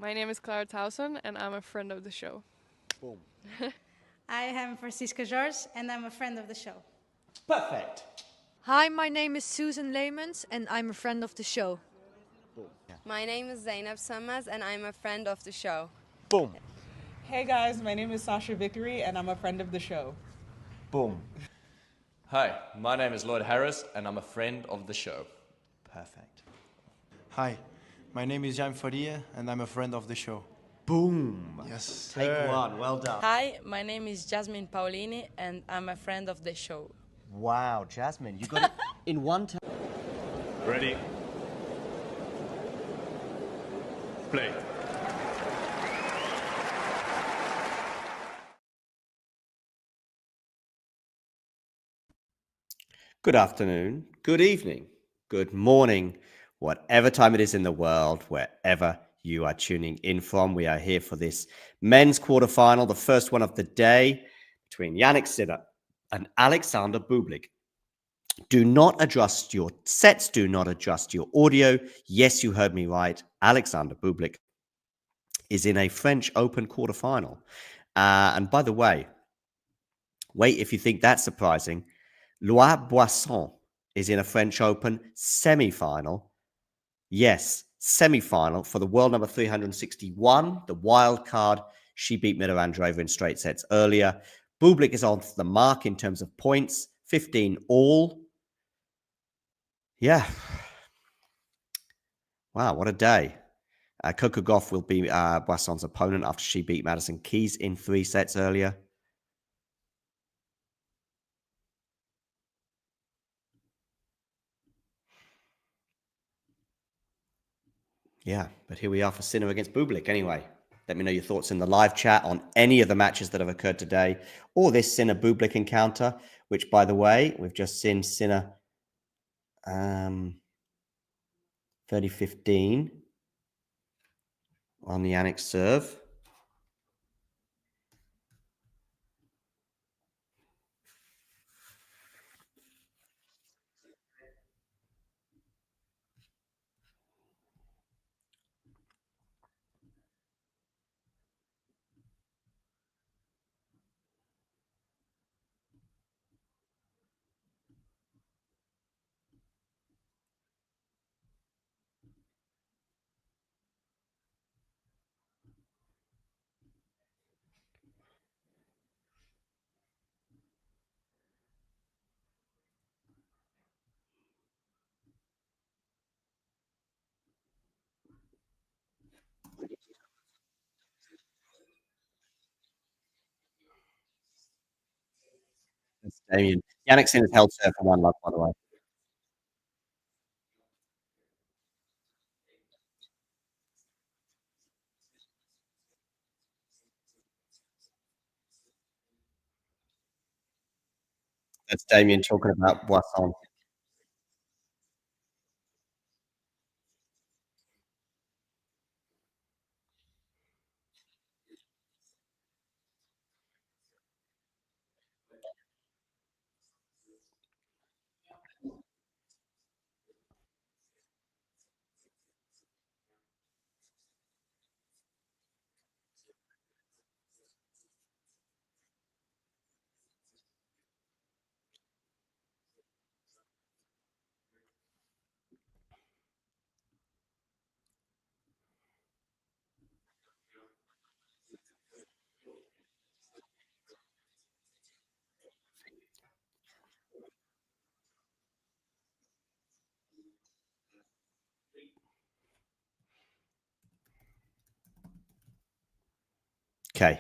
My name is Clara Towson, and I'm a friend of the show. Boom. I am Francisca George, and I'm a friend of the show. Perfect. Hi, my name is Susan Leemans, and I'm a friend of the show. Boom. Yeah. My name is Zainab Summers, and I'm a friend of the show. Boom. Hey guys, my name is Sasha Vickery, and I'm a friend of the show. Boom. Hi, my name is Lloyd Harris, and I'm a friend of the show. Perfect. Hi, my name is Jan Faria, and I'm a friend of the show. Boom. Yes. Take one. Well done. Hi, my name is Jasmine Paulini, and I'm a friend of the show. Wow, Jasmine, you got it in one time. Ready? Play. Good afternoon, good evening, good morning, whatever time it is in the world, wherever you are tuning in from. We are here for this men's quarterfinal, the first one of the day between Jannik Sinner and Alexander Bublik. Do not adjust your sets, do not adjust your audio. Yes, you heard me right. Alexander Bublik is in a French Open quarterfinal. And by the way, wait if you think that's surprising. Lois Boisson is in a French Open semi-final. Yes, semi-final for the world number 361, the wild card. She beat Mira Andreeva in straight sets earlier. Bublik is on the mark in terms of points, 15 all. Yeah. Wow, what a day. Coco Gauff will be Boisson's opponent after she beat Madison Keys in 3 sets earlier. Yeah, but here we are for Sinner against Bublik. Anyway, let me know your thoughts in the live chat on any of the matches that have occurred today or this Sinner-Bublik encounter, which, by the way, we've just seen Sinner 30-15 on the Jannik serve. That's Damien. Jannik Sinner's held serve for 1 love, by the way. That's Damien talking about Boisson. Okay.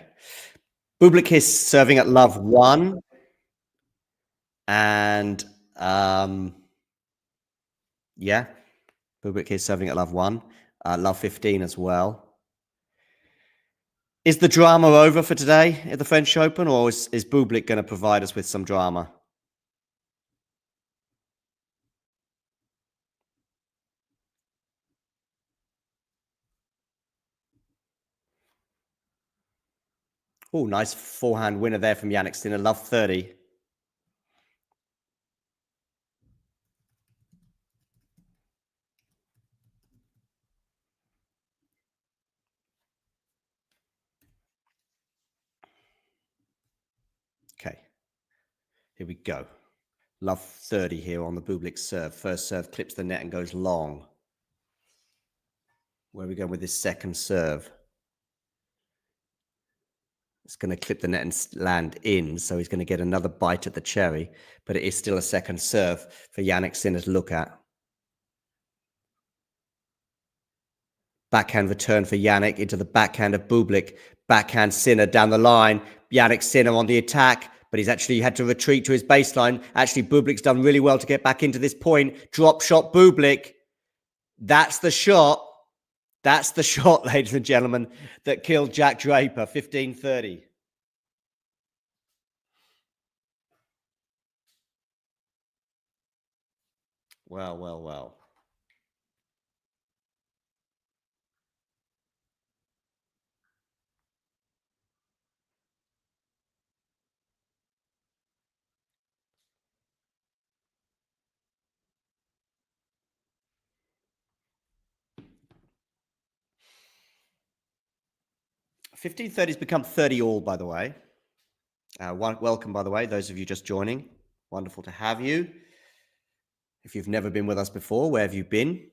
Bublik is serving at love 1. And yeah, Bublik is serving at love 1. Love 15 as well. Is the drama over for today at the French Open, or is Bublik going to provide us with some drama? Oh, nice forehand winner there from Jannik Sinner. Love 30. Okay. Here we go. Love 30 here on the Bublik serve. First serve clips the net and goes long. Where are we going with this second serve? It's going to clip the net and land in, so he's going to get another bite at the cherry, but it is still a second serve for Jannik Sinner to look at. Backhand return for Jannik into the backhand of Bublik. Backhand Sinner down the line. Jannik Sinner on the attack, but he's actually had to retreat to his baseline. Actually, Bublik's done really well to get back into this point. Drop shot Bublik. That's the shot. That's the shot, ladies and gentlemen, that killed Jack Draper, 15-30. Well, well, well. $15.30 has become 30 all, by the way. Welcome, by the way, those of you just joining. Wonderful to have you. If you've never been with us before, where have you been?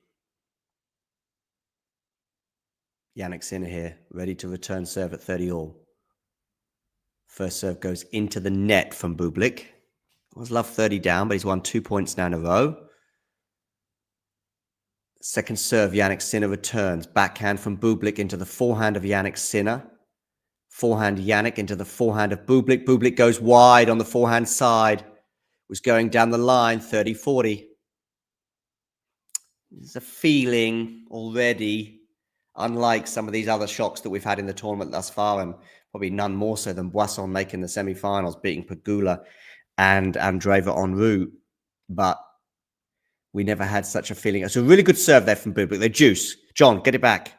Jannik Sinner here, ready to return serve at 30 all. First serve goes into the net from Bublik. Was love 30 down, but he's won 2 points now in a row. Second serve, Jannik Sinner returns. Backhand from Bublik into the forehand of Jannik Sinner. Forehand Jannik into the forehand of Bublik. Bublik goes wide on the forehand side. Was going down the line, 30-40. There's a feeling already, unlike some of these other shocks that we've had in the tournament thus far, and probably none more so than Boisson making the semi-finals, beating Pegula and Andreeva en route. But we never had such a feeling. It's a really good serve there from Bublik. The juice. John, get it back.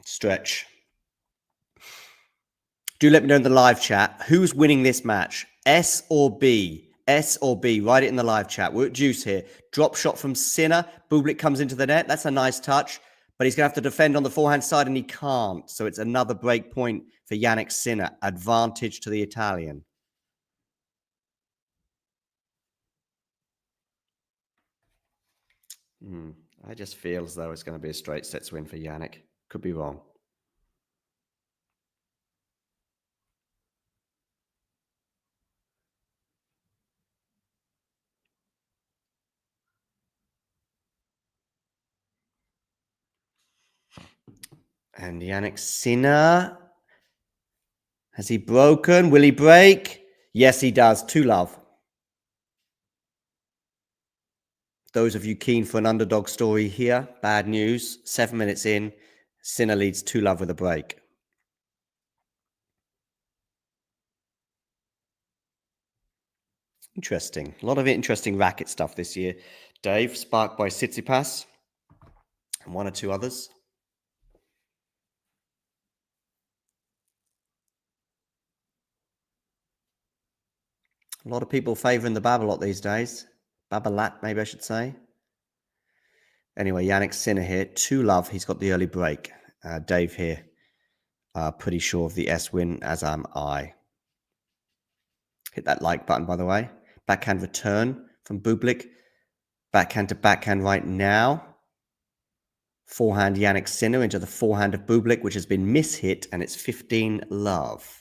Stretch. Do let me know in the live chat who's winning this match. S or B? S or B? Write it in the live chat. We're at juice here. Drop shot from Sinner. Bublik comes into the net. That's a nice touch. But he's going to have to defend on the forehand side, and he can't. So it's another break point for Jannik Sinner. Advantage to the Italian. I just feel as though it's going to be a straight sets win for Jannik. Could be wrong. And Jannik Sinner. Has he broken? Will he break? Yes, he does. 2 love. Those of you keen for an underdog story here, bad news. 7 minutes in, Sinner leads 2-love with a break. Interesting. A lot of interesting racket stuff this year. Dave, sparked by Tsitsipas and one or two others. A lot of people favouring the Babolat these days. Babolat, maybe I should say. Anyway, Jannik Sinner here. 2-love. He's got the early break. Dave here. Pretty sure of the S win, as am I. Hit that like button, by the way. Backhand return from Bublik. Backhand to backhand right now. Forehand Jannik Sinner into the forehand of Bublik, which has been mishit, and it's 15-love.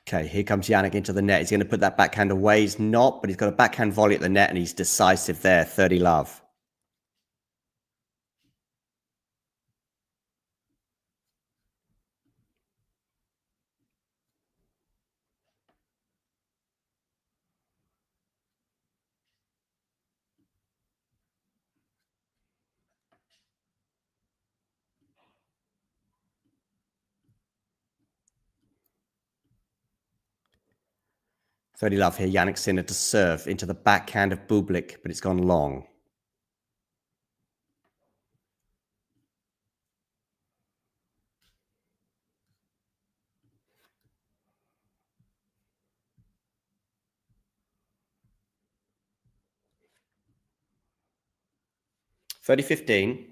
Okay, here comes Jannik into the net. He's going to put that backhand away. He's not, but he's got a backhand volley at the net, and he's decisive there. 30-love. Love here. Jannik Sinner to serve into the backhand of Bublik, but it's gone long. (30-15).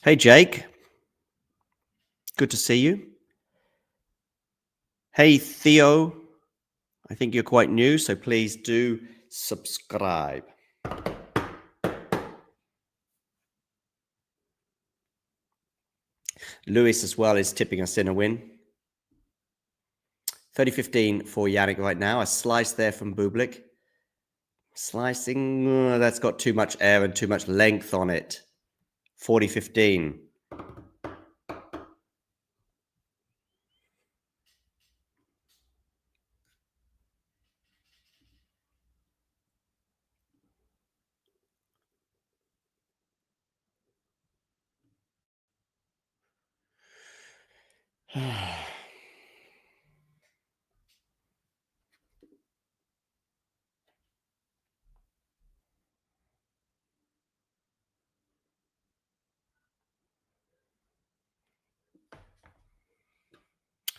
Hey, Jake. Good to see you. Hey, Theo. I think you're quite new, so please do subscribe. Lewis as well is tipping us in a win. 30-15 for Jannik right now. A slice there from Bublik. Slicing, that's got too much air and too much length on it. 40-15.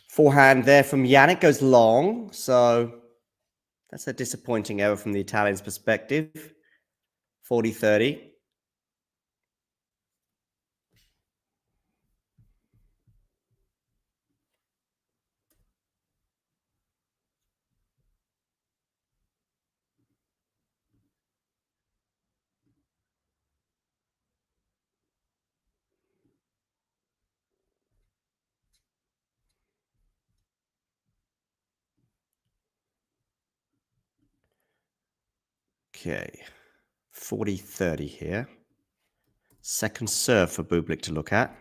Forehand there from Jannik goes long, so that's a disappointing error from the Italians' perspective. 40-30. Okay, 40-30 here. Second serve for Bublik to look at.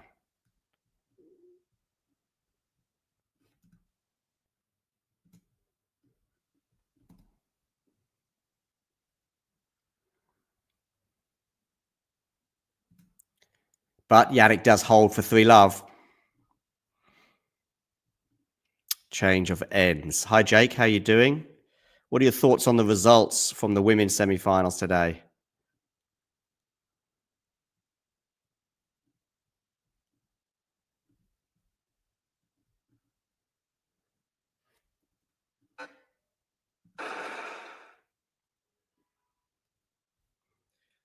But Jannik does hold for 3-love. Change of ends. Hi, Jake. How you doing? What are your thoughts on the results from the women's semi-finals today?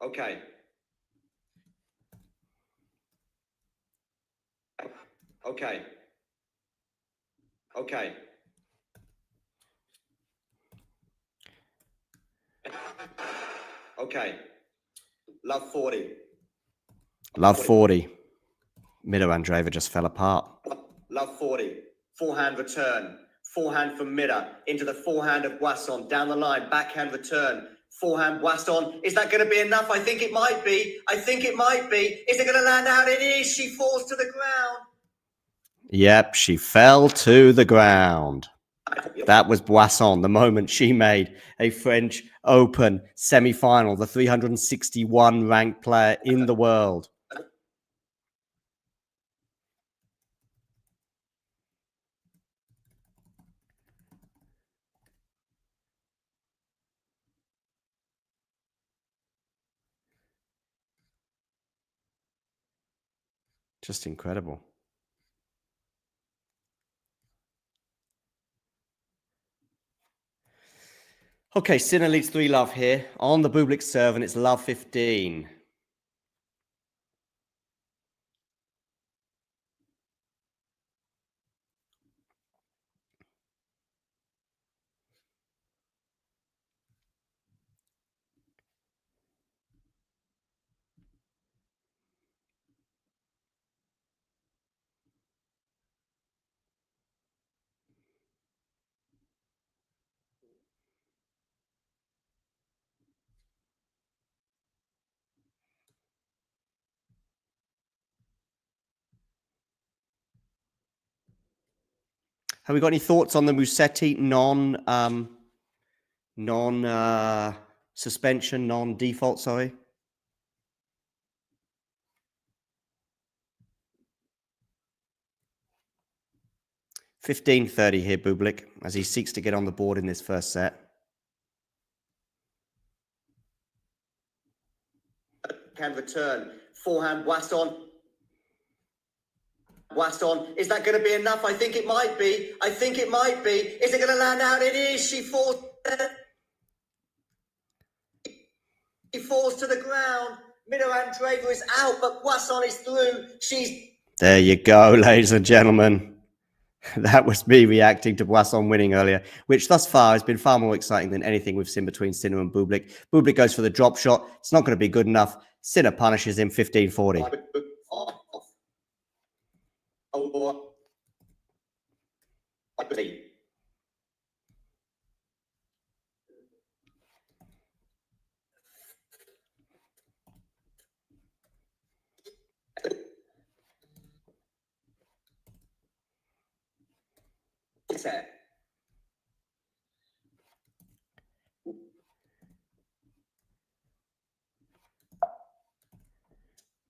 Okay. Okay. Okay. Okay. Love 40. Love 40. Mido Andreeva just fell apart. Love 40. Forehand return. Forehand from Mida into the forehand of Boisson. Down the line. Backhand return. Forehand Boisson. Is that going to be enough? I think it might be. I think it might be. Is it going to land out? It is. She falls to the ground. Yep, she fell to the ground. That was Boisson, the moment she made a French Open semi-final, the 361 ranked player in the world. Just incredible. Okay, Sinner leads 3-love here on the Bublik serve, and it's love 15. Have we got any thoughts on the Musetti suspension, non-default, sorry? $15.30 here, Bublik, as he seeks to get on the board in this first set. Can return. Forehand, Boisson. Boisson. Is that going to be enough? I think it might be. I think it might be. Is it going to land out? It is. She falls. She falls to the ground. Mido Andreeva is out, but Boisson is through. She's... There you go, ladies and gentlemen. That was me reacting to Boisson winning earlier, which thus far has been far more exciting than anything we've seen between Sinner and Bublik. Bublik goes for the drop shot. It's not going to be good enough. Sinner punishes him 15-40.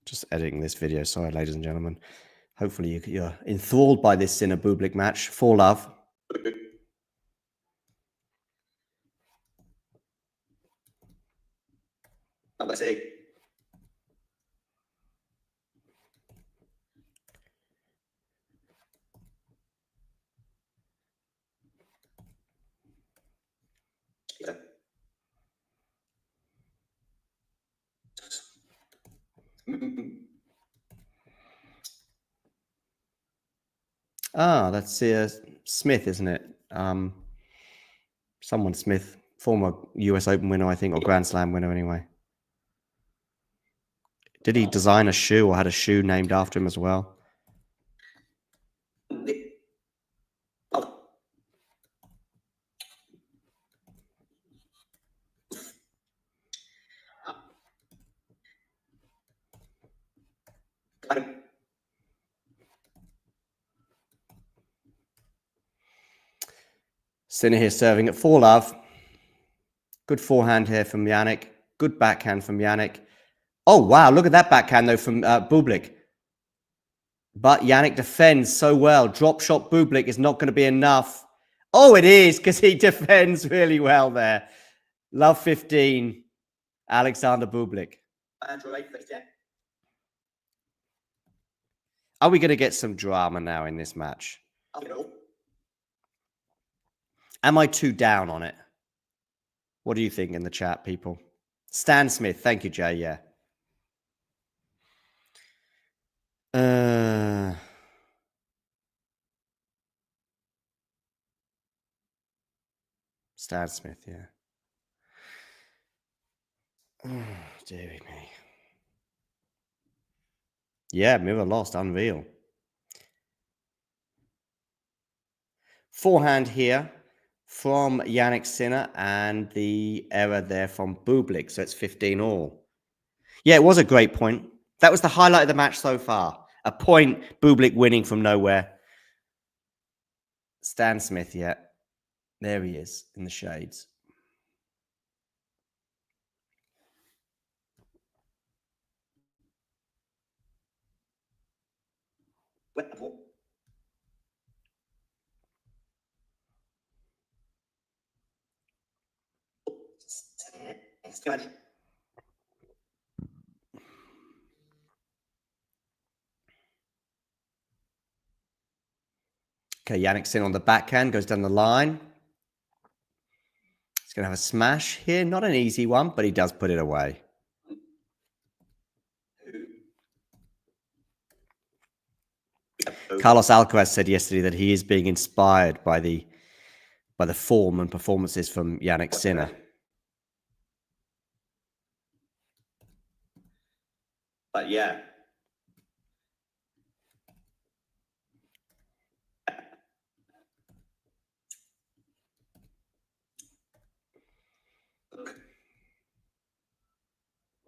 Just editing this video. Sorry, ladies and gentlemen. Hopefully you're enthralled by this Sinner Bublik match. 4-love. Let's see. Ah, that's Smith, isn't it? Someone Smith, former US Open winner, I think, or Grand Slam winner anyway. Did he design a shoe or had a shoe named after him as well? Sinner here serving at 4-love. Good forehand here from Jannik. Good backhand from Jannik. Oh, wow. Look at that backhand, though, from Bublik. But Jannik defends so well. Drop shot Bublik is not going to be enough. Oh, it is, because he defends really well there. Love 15, Alexander Bublik. Are we going to get some drama now in this match? Am I too down on it? What do you think in the chat, people? Stan Smith. Thank you, Jay. Yeah. Stan Smith, yeah. Oh, dearie me. Yeah, Mirror lost. Unreal. Forehand here from Jannik Sinner and the error there from Bublik. So it's 15 all. Yeah, it was a great point. That was the highlight of the match so far. A point, Bublik winning from nowhere. Stan Smith, yeah. There he is in the shades. Okay, Jannik Sinner on the backhand, goes down the line. He's going to have a smash here. Not an easy one, but he does put it away. Carlos Alcaraz said yesterday that he is being inspired by the form and performances from Jannik Sinner. But yeah.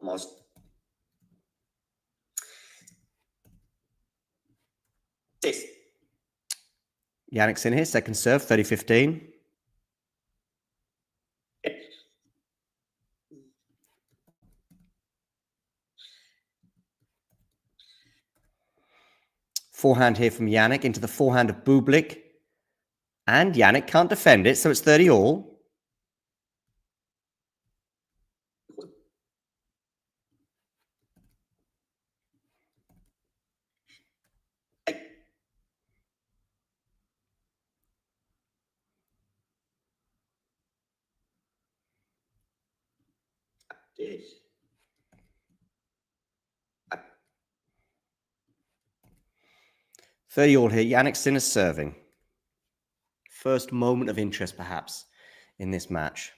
Almost. This. Jannik Sinner here, second serve, 30-15. Forehand here from Jannik into the forehand of Bublik. And Jannik can't defend it, so it's 30 all. Yes. 30 all here. Jannik Sinner serving. First moment of interest, perhaps, in this match.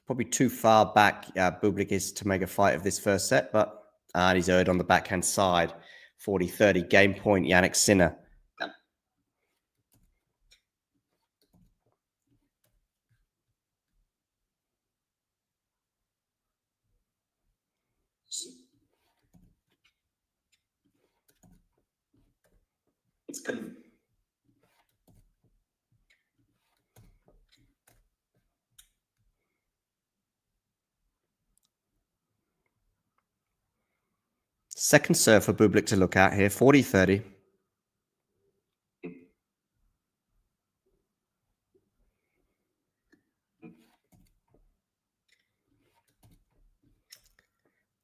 Probably too far back Bublik is to make a fight of this first set, but he's erred on the backhand side. 40-30, game point, Jannik Sinner. It's good. Second serve for Bublik to look at here, 40-30.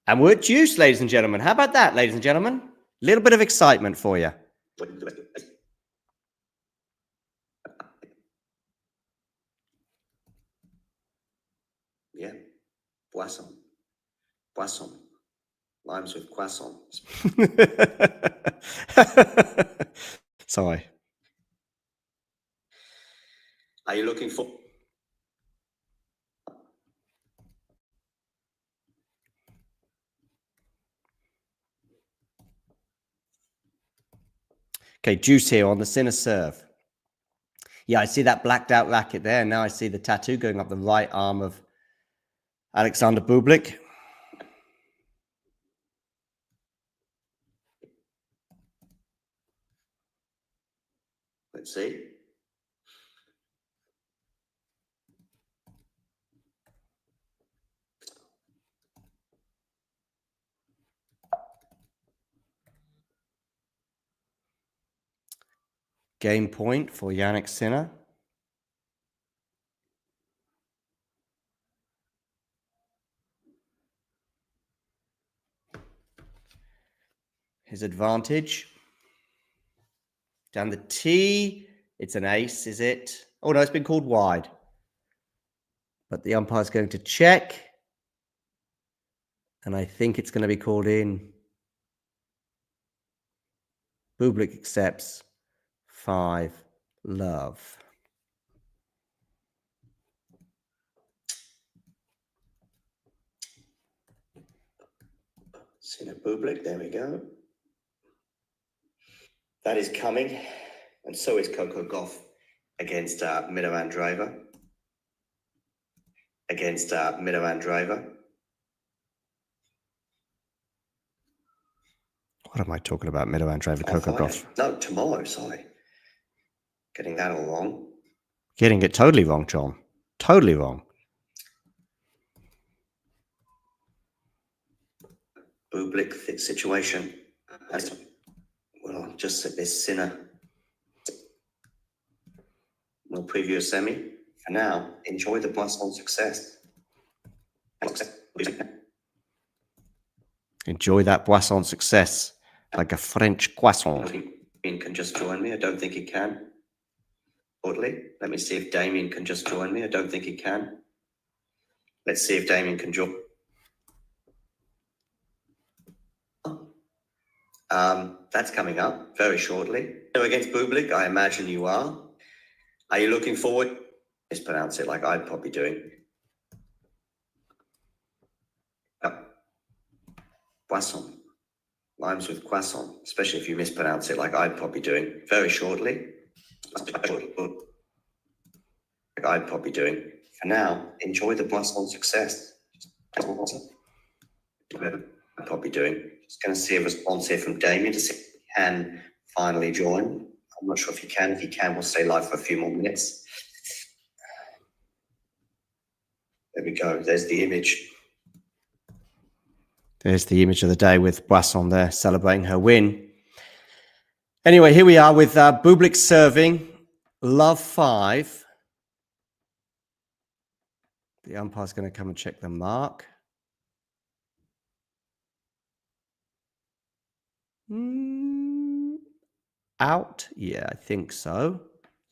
And we're at juice, ladies and gentlemen. How about that, ladies and gentlemen? A little bit of excitement for you. Yeah, poisson. Poisson. Limes with croissant. Sorry. Are you looking for... Okay, juice here on the Sinner serve. Yeah, I see that blacked out racket there. Now I see the tattoo going up the right arm of Alexander Bublik. Let's see. Game point for Jannik Sinner. His advantage. Down the tee. It's an ace, is it? Oh, no, it's been called wide. But the umpire's going to check. And I think it's going to be called in. Bublik accepts 5 love. Sinner Bublik, there we go. That is coming. And so is Coco Gauff against Mirovan Driver. Against Mirovan Driver. What am I talking about? Mirovan Driver, Coco Gauff. No, tomorrow, sorry. Getting that all wrong. Getting it totally wrong, John. Totally wrong. Bublik situation. Well, just at this Sinner. We'll preview a semi. For now, enjoy the Boisson success. Enjoy that Boisson success. Like a French croissant. Damien can just join me. I don't think he can. Shortly. Let me see if Damien can just join me. I don't think he can. Let's see if Damien can join. That's coming up very shortly. So against Bublik, I imagine you are. Are you looking forward? Mispronounce it like I'm probably doing. Poisson. Rhymes with croissant, especially if you mispronounce it like I'm probably doing. Very shortly. Like I'm probably doing. For now, enjoy the Boisson success. I'm probably doing. Just going to see a response here from Damien to see if he can finally join. I'm not sure if he can. If he can, we'll stay live for a few more minutes. There we go. There's the image. There's the image of the day with Boisson there celebrating her win. Anyway, here we are with Bublik serving. Love 5. The umpire's going to come and check the mark. Out? Yeah, I think so.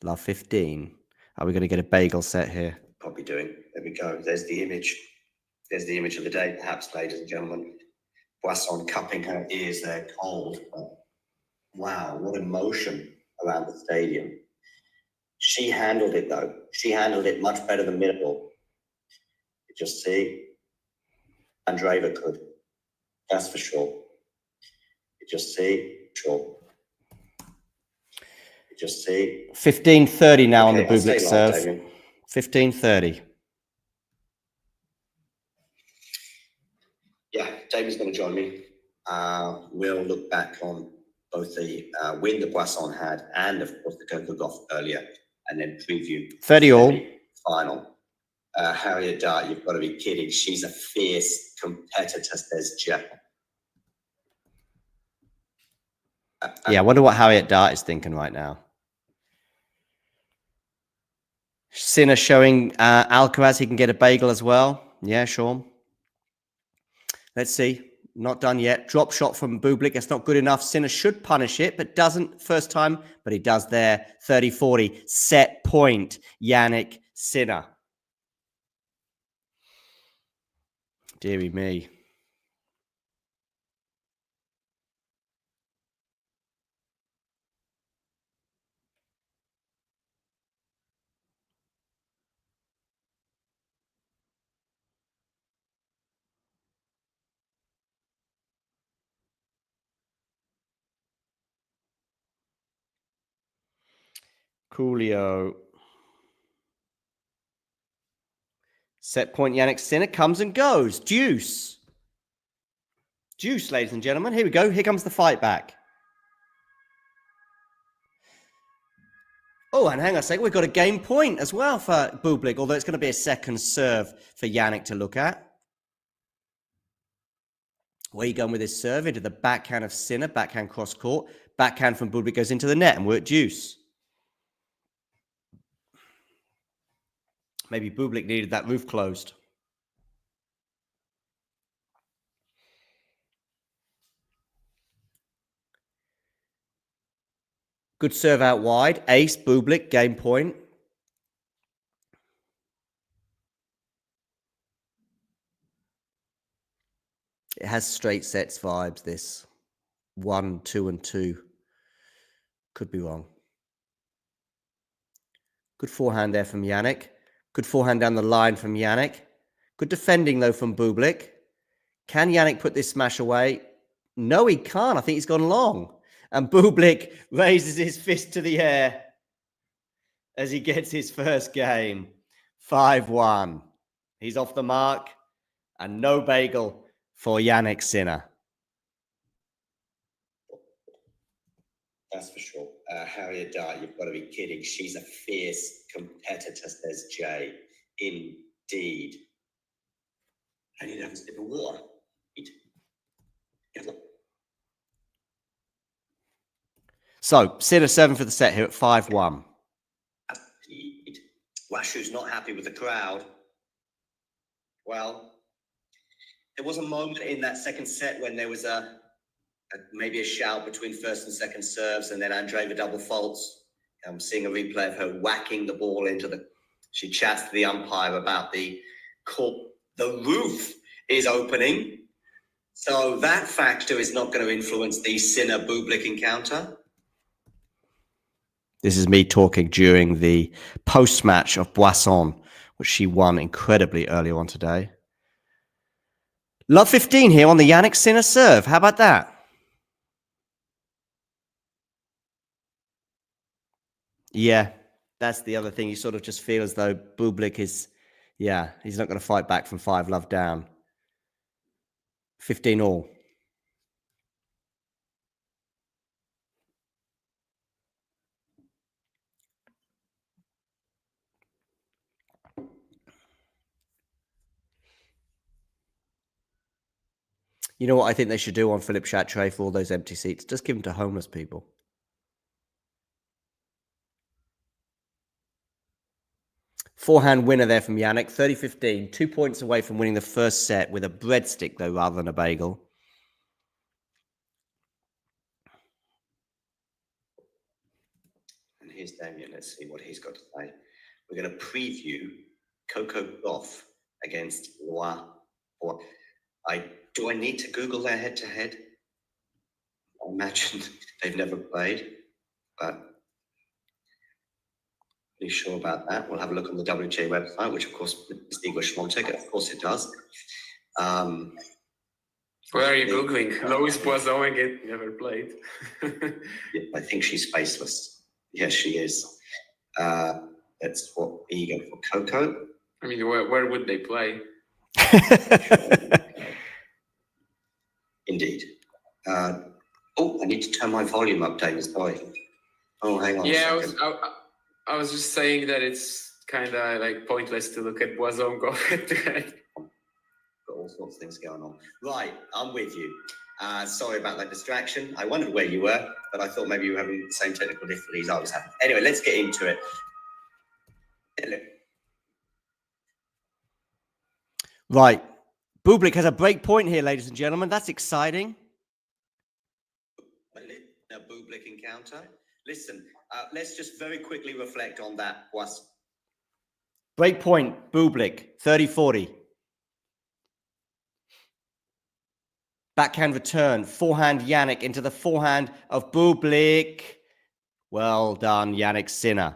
Love 15. Are we going to get a bagel set here? Probably doing. There we go. There's the image. There's the image of the day, perhaps, ladies and gentlemen. Boisson cupping her ears there, cold. Wow, what emotion around the stadium. She handled it, though. She handled it much better than Middle. You just see. Andreeva could. That's for sure. You just see. Sure. You just see. 15:30 now on the Bublik serve. 15:30. Yeah, David's going to join me. We'll look back on both the win that Boisson had and, of course, the Coco Gauff earlier, and then preview 30 all final. Harriet Dart, you've got to be kidding. She's a fierce competitor, says Jeff. Yeah, I wonder what Harriet Dart is thinking right now. Sinner showing Alcaraz he can get a bagel as well. Yeah, Sean. Let's see. Not done yet. Drop shot from Bublik. That's not good enough. Sinner should punish it, but doesn't first time. But he does there. 30-40. Set point. Jannik Sinner. Deary me. Coolio. Set point Jannik Sinner comes and goes. Deuce. Deuce, ladies and gentlemen. Here we go. Here comes the fight back. Oh, and hang on a second. We've got a game point as well for Bublik, although it's going to be a second serve for Jannik to look at. Where are you going with this serve? Into the backhand of Sinner, backhand cross court. Backhand from Bublik goes into the net, and we're at deuce. Maybe Bublik needed that roof closed. Good serve out wide. Ace, Bublik, game point. It has straight sets vibes, this 1, 2, and 2. Could be wrong. Good forehand there from Jannik. Good forehand down the line from Jannik. Good defending, though, from Bublik. Can Jannik put this smash away? No, he can't. I think he's gone long. And Bublik raises his fist to the air as he gets his first game. 5-1. He's off the mark. And no bagel for Jannik Sinner. That's for sure. Harriet Dart, you've got to be kidding. She's a fierce competitor, says Jay. Indeed. I need to have a sip of water. So, Sinner 7 for the set here at 5-1. Washu's not happy with the crowd. Well, there was a moment in that second set when there was maybe a shout between first and second serves, and then Andreeva double faults. I'm seeing a replay of her whacking the ball into the... She chats to the umpire about the court. The roof is opening. So that factor is not going to influence the Sinner-Bublik encounter. This is me talking during the post-match of Boisson, which she won incredibly earlier on today. Love 15 here on the Jannik Sinner serve. How about that? Yeah, that's the other thing. You sort of just feel as though Bublik is, yeah, he's not going to fight back from 5 love down. 15 all. You know what I think they should do on Philippe Chatrier for all those empty seats? Just give them to homeless people. Forehand winner there from Jannik, 30-15, 2 points away from winning the first set with a breadstick, though, rather than a bagel. And here's Damien. Let's see what he's got to say. We're going to preview Coco Gauff against Loire. Do I need to Google their head-to-head? I imagine they've never played, but pretty sure about that. We'll have a look on the WTA website, which of course Igor Schmontek, of course it does. Where are you Googling? Louis Poisson again, never played. Yeah, I think she's faceless. Yes, she is. That's what ego for Coco. I mean, where would they play? Indeed. I need to turn my volume up, David. Sorry. Oh, hang on. Yeah, I was just saying that it's kind of like pointless to look at Poisson go head to head. Got all sorts of things going on. Right, I'm with you. Sorry about that distraction. I wondered where you were, but I thought maybe you were having the same technical difficulties I was having. Anyway, let's get into it. Right. Bublik has a break point here, ladies and gentlemen. That's exciting. A Bublik encounter. Listen, let's just very quickly reflect on that. Break point, Bublik, 30-40. Backhand return, forehand Jannik into the forehand of Bublik. Well done, Jannik Sinner.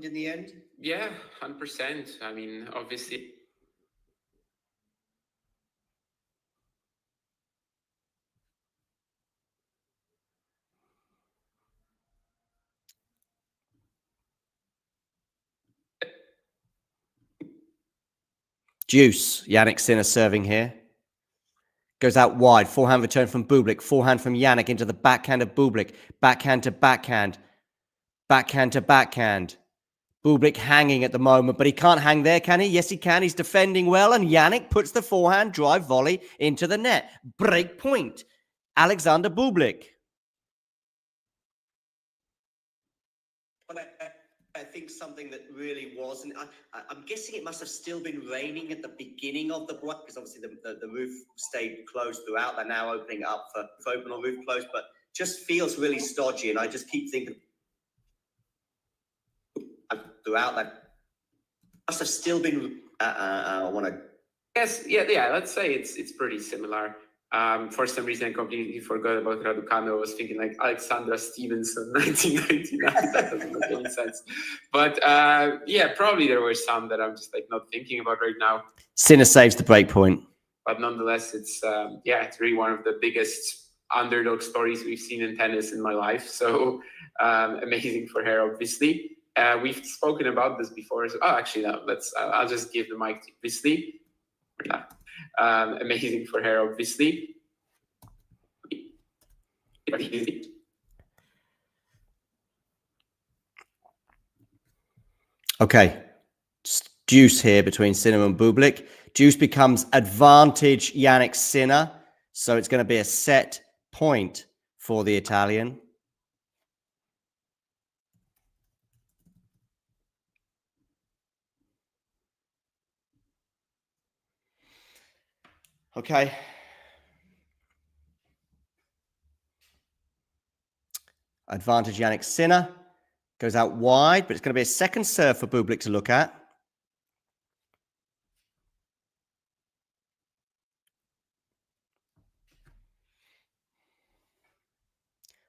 In the end? Yeah, 100%. I mean, obviously. Deuce, Jannik Sinner serving here. Goes out wide. Forehand return from Bublik. Forehand from Jannik into the backhand of Bublik. Backhand to backhand. Backhand to backhand. Bublik hanging at the moment, but he can't hang there, can he? Yes, he can. He's defending well, and Jannik puts the forehand drive volley into the net. Break point. Alexander Bublik. I think something that really wasn't. I'm guessing it must have still been raining at the beginning of the block, because obviously the roof stayed closed throughout. They're now opening up for open or roof closed, but just feels really stodgy. And I just keep thinking, throughout. That must have still been. I want to. Yes, yeah. Let's say it's pretty similar. For some reason, I completely forgot about Raducanu. I was thinking like Alexandra Stevenson, 1999. That doesn't make any sense. But yeah, probably there were some that I'm just like not thinking about right now. Sinner saves the break point. But nonetheless, it's really one of the biggest underdog stories we've seen in tennis in my life. So amazing for her, obviously. We've spoken about this before. So, actually, no. I'll just give the mic to Obviously. Yeah. Amazing for her, obviously. Okay. Deuce here between Sinner and Bublik. Deuce becomes advantage Jannik Sinner. So it's going to be a set point for the Italian. Okay. Advantage Jannik Sinner. Goes out wide, but it's going to be a second serve for Bublik to look at.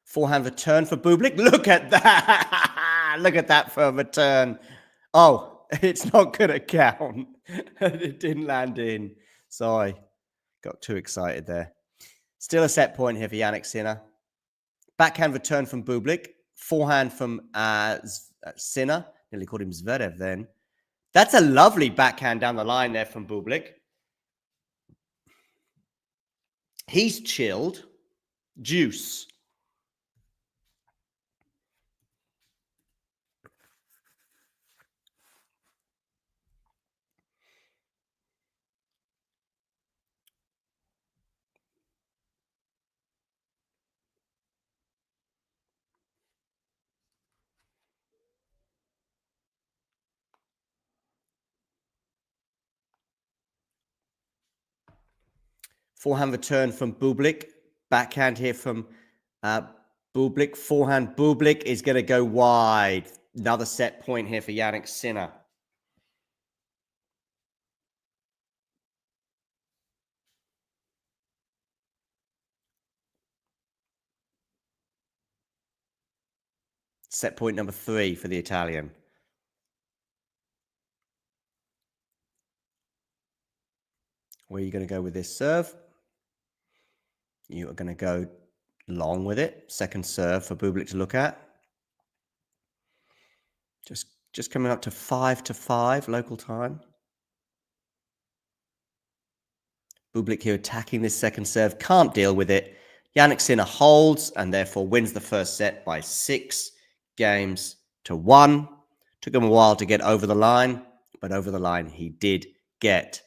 Forehand return for Bublik. Look at that. Look at that for a return. Oh, it's not going to count. It didn't land in. Sorry. Got too excited there. Still a set point here for Jannik Sinner. Backhand return from Bublik. Forehand from Sinner. Nearly called him Zverev then. That's a lovely backhand down the line there from Bublik. He's chilled. Deuce. Forehand return from Bublik. Backhand here from Bublik. Forehand Bublik is going to go wide. Another set point here for Jannik Sinner. Set point number 3 for the Italian. Where are you going to go with this serve? You are going to go long with it. Second serve for Bublik to look at. Just coming up to 5-5 local time. Bublik here attacking this second serve. Can't deal with it. Jannik Sinner holds and therefore wins the first set by 6-1. Took him a while to get over the line, but over the line he did get.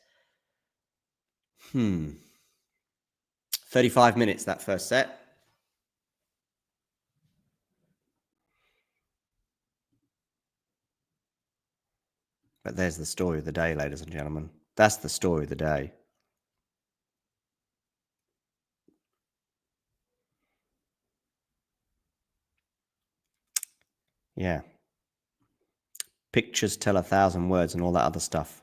35 minutes that first set. But there's the story of the day, ladies and gentlemen. That's the story of the day. Yeah. Pictures tell 1,000 words and all that other stuff.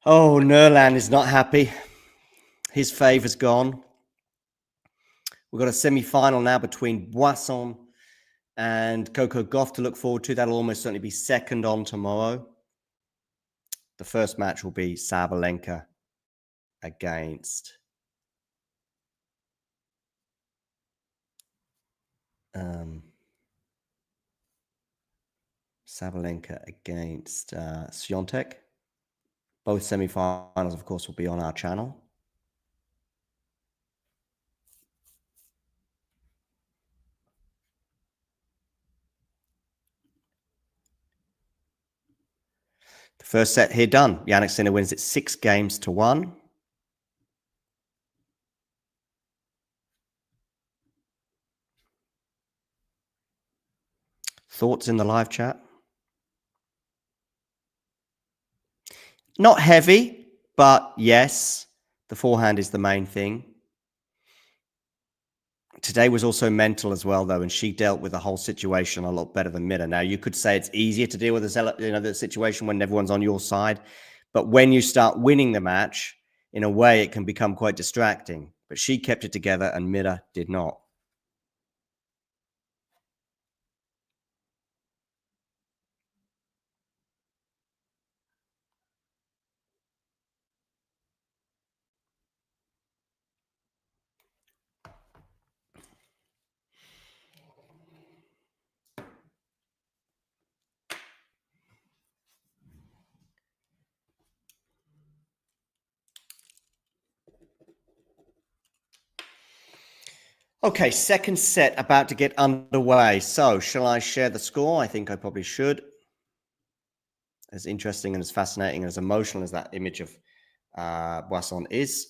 Oh, Nerland is not happy. His favour's gone. We've got a semi-final now between Boisson and Coco Gauff to look forward to. That'll almost certainly be second on tomorrow. The first match will be Sabalenka against Swiatek. Both semi-finals, of course, will be on our channel. The first set here done. Jannik Sinner wins it 6-1. Thoughts in the live chat? Not heavy, but yes, the forehand is the main thing. Today was also mental as well, though, and she dealt with the whole situation a lot better than Mida. Now, you could say it's easier to deal with the situation when everyone's on your side, but when you start winning the match, in a way, it can become quite distracting. But she kept it together, and Mida did not. Okay, second set about to get underway. So, shall I share the score? I think I probably should. As interesting and as fascinating and as emotional as that image of Boisson is.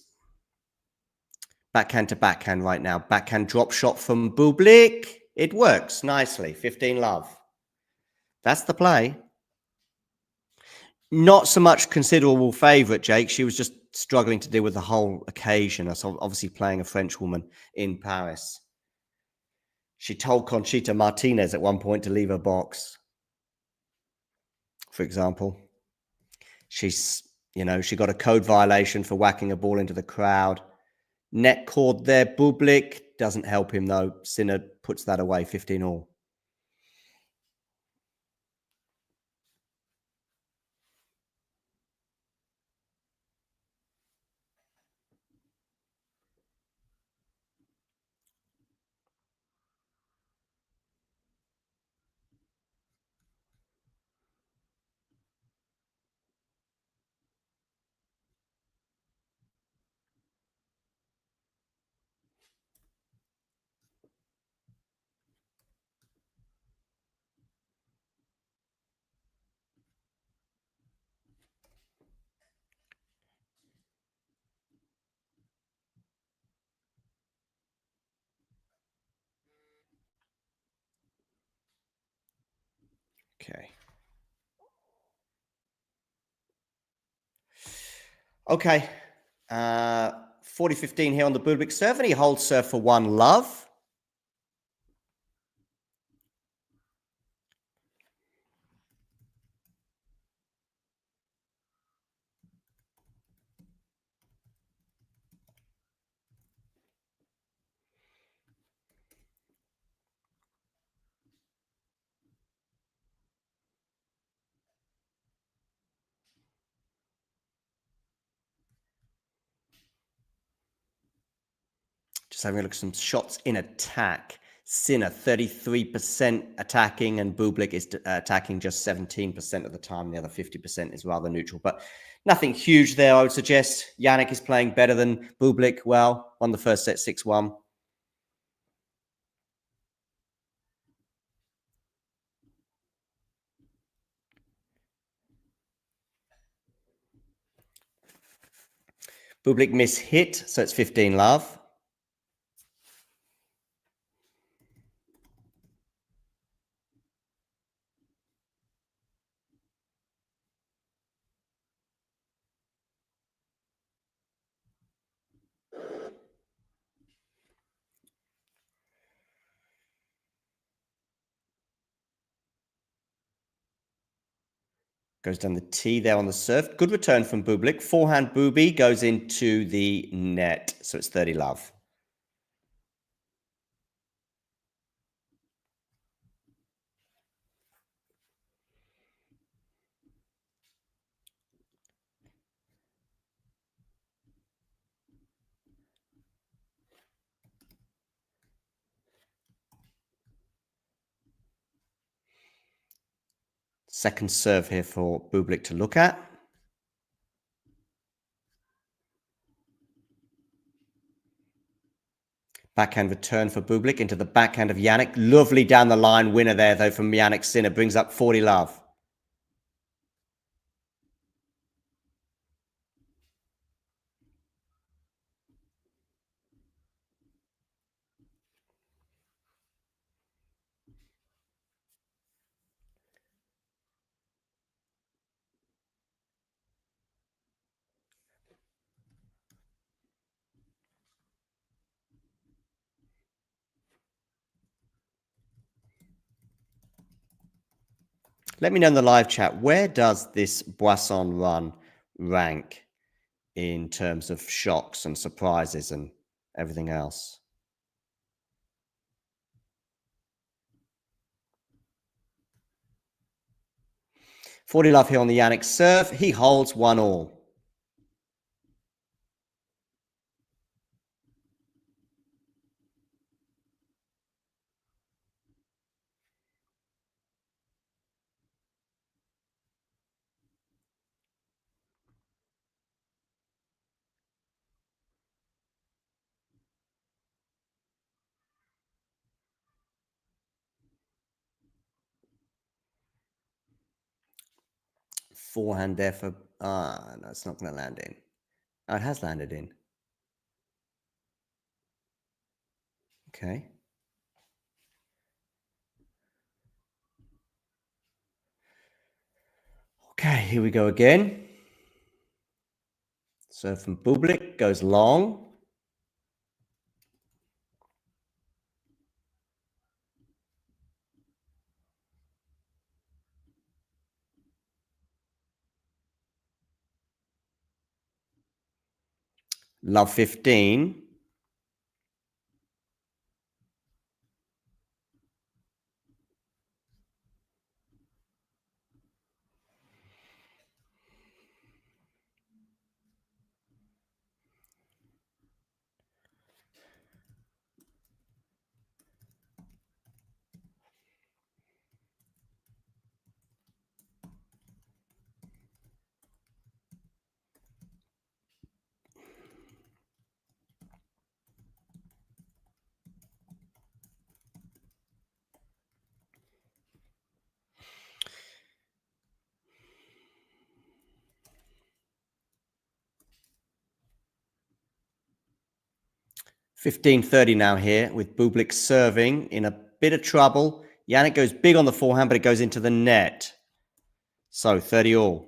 Backhand to backhand right now. Backhand drop shot from Bublik. It works nicely. 15 love. That's the play. Not so much considerable favourite, Jake. She was just struggling to deal with the whole occasion. That's obviously playing a French woman in Paris. She told Conchita Martinez at one point to leave her box, for example. She got a code violation for whacking a ball into the crowd. Net cord there. Bublik doesn't help him, though. Sinner puts that away, 15 all. Okay. Okay. 40-15 here on the Bublik serve, and he holds serve for one love. Just having a look at some shots in attack. Sinner, 33% attacking, and Bublik is attacking just 17% of the time. The other 50% is rather neutral, but nothing huge there, I would suggest. Jannik is playing better than Bublik. Well, won the first set 6-1. Bublik mishit, so it's 15 love. Goes down the tee there on the serve. Good return from Bublik. Forehand booby goes into the net. So it's 30 love. Second serve here for Bublik to look at. Backhand return for Bublik into the backhand of Jannik. Lovely down the line winner there, though, from Jannik Sinner. Brings up 40 love. Let me know in the live chat, where does this Boisson run rank in terms of shocks and surprises and everything else? Forty love here on the Jannik serve. He holds 1-1. Forehand there for... no, it's not going to land in. Oh, it has landed in. Okay. Okay, here we go again. So from Bublik, goes long. Love 15. $15.30 now here with Bublik serving in a bit of trouble. Jannik goes big on the forehand, but it goes into the net. So 30 all.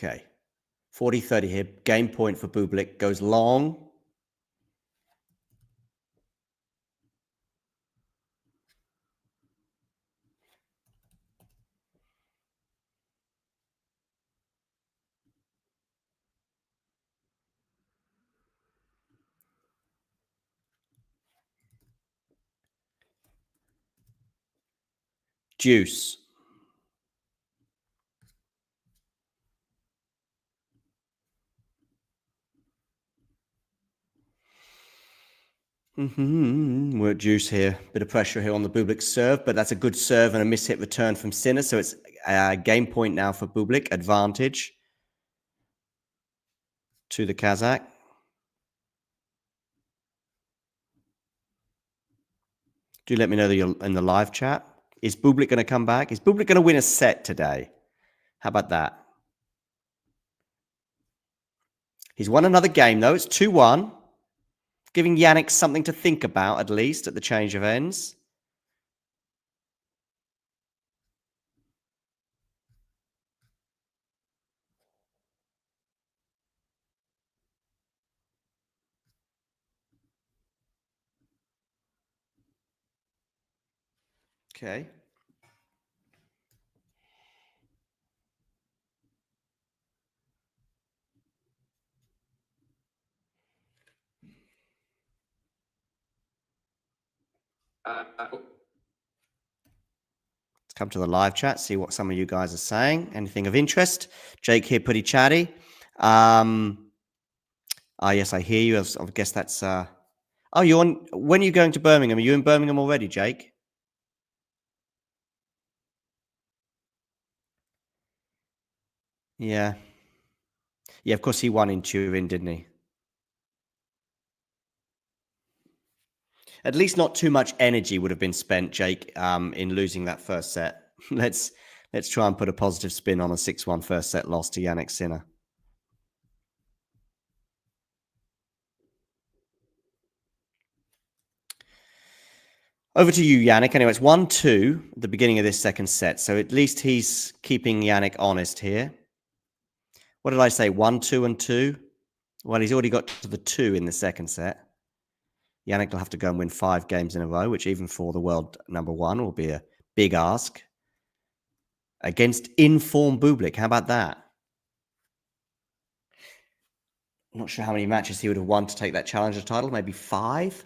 Okay. 40-30 here. Game point for Bublik. Goes long. Deuce. We're at deuce here. Bit of pressure here on the Bublik serve, but that's a good serve and a miss hit return from Sinner. So it's a game point now for Bublik. Advantage to the Kazakh. Do let me know that you're in the live chat. Is Bublik going to come back? Is Bublik going to win a set today? How about that? He's won another game, though. It's 2-1. Giving Jannik something to think about, at least, at the change of ends. Okay. Let's come to the live chat, see what some of you guys are saying. Anything of interest? Jake here, pretty chatty. Yes, I hear you. I guess that's... Oh, you're on... When are you going to Birmingham? Are you in Birmingham already, Jake? Yeah. Yeah, of course he won in Turin, didn't he? At least not too much energy would have been spent, Jake, in losing that first set. Let's try and put a positive spin on a 6-1 first set loss to Jannik Sinner. Over to you, Jannik. Anyway, it's 1-2 at the beginning of this second set. So at least he's keeping Jannik honest here. What did I say? 1-2 and 2? Well, he's already got to the 2 in the second set. Jannik will have to go and win 5 games in a row, which even for the world number 1 will be a big ask. Against in-form Bublik. How about that? I'm not sure how many matches he would have won to take that challenger title. Maybe 5?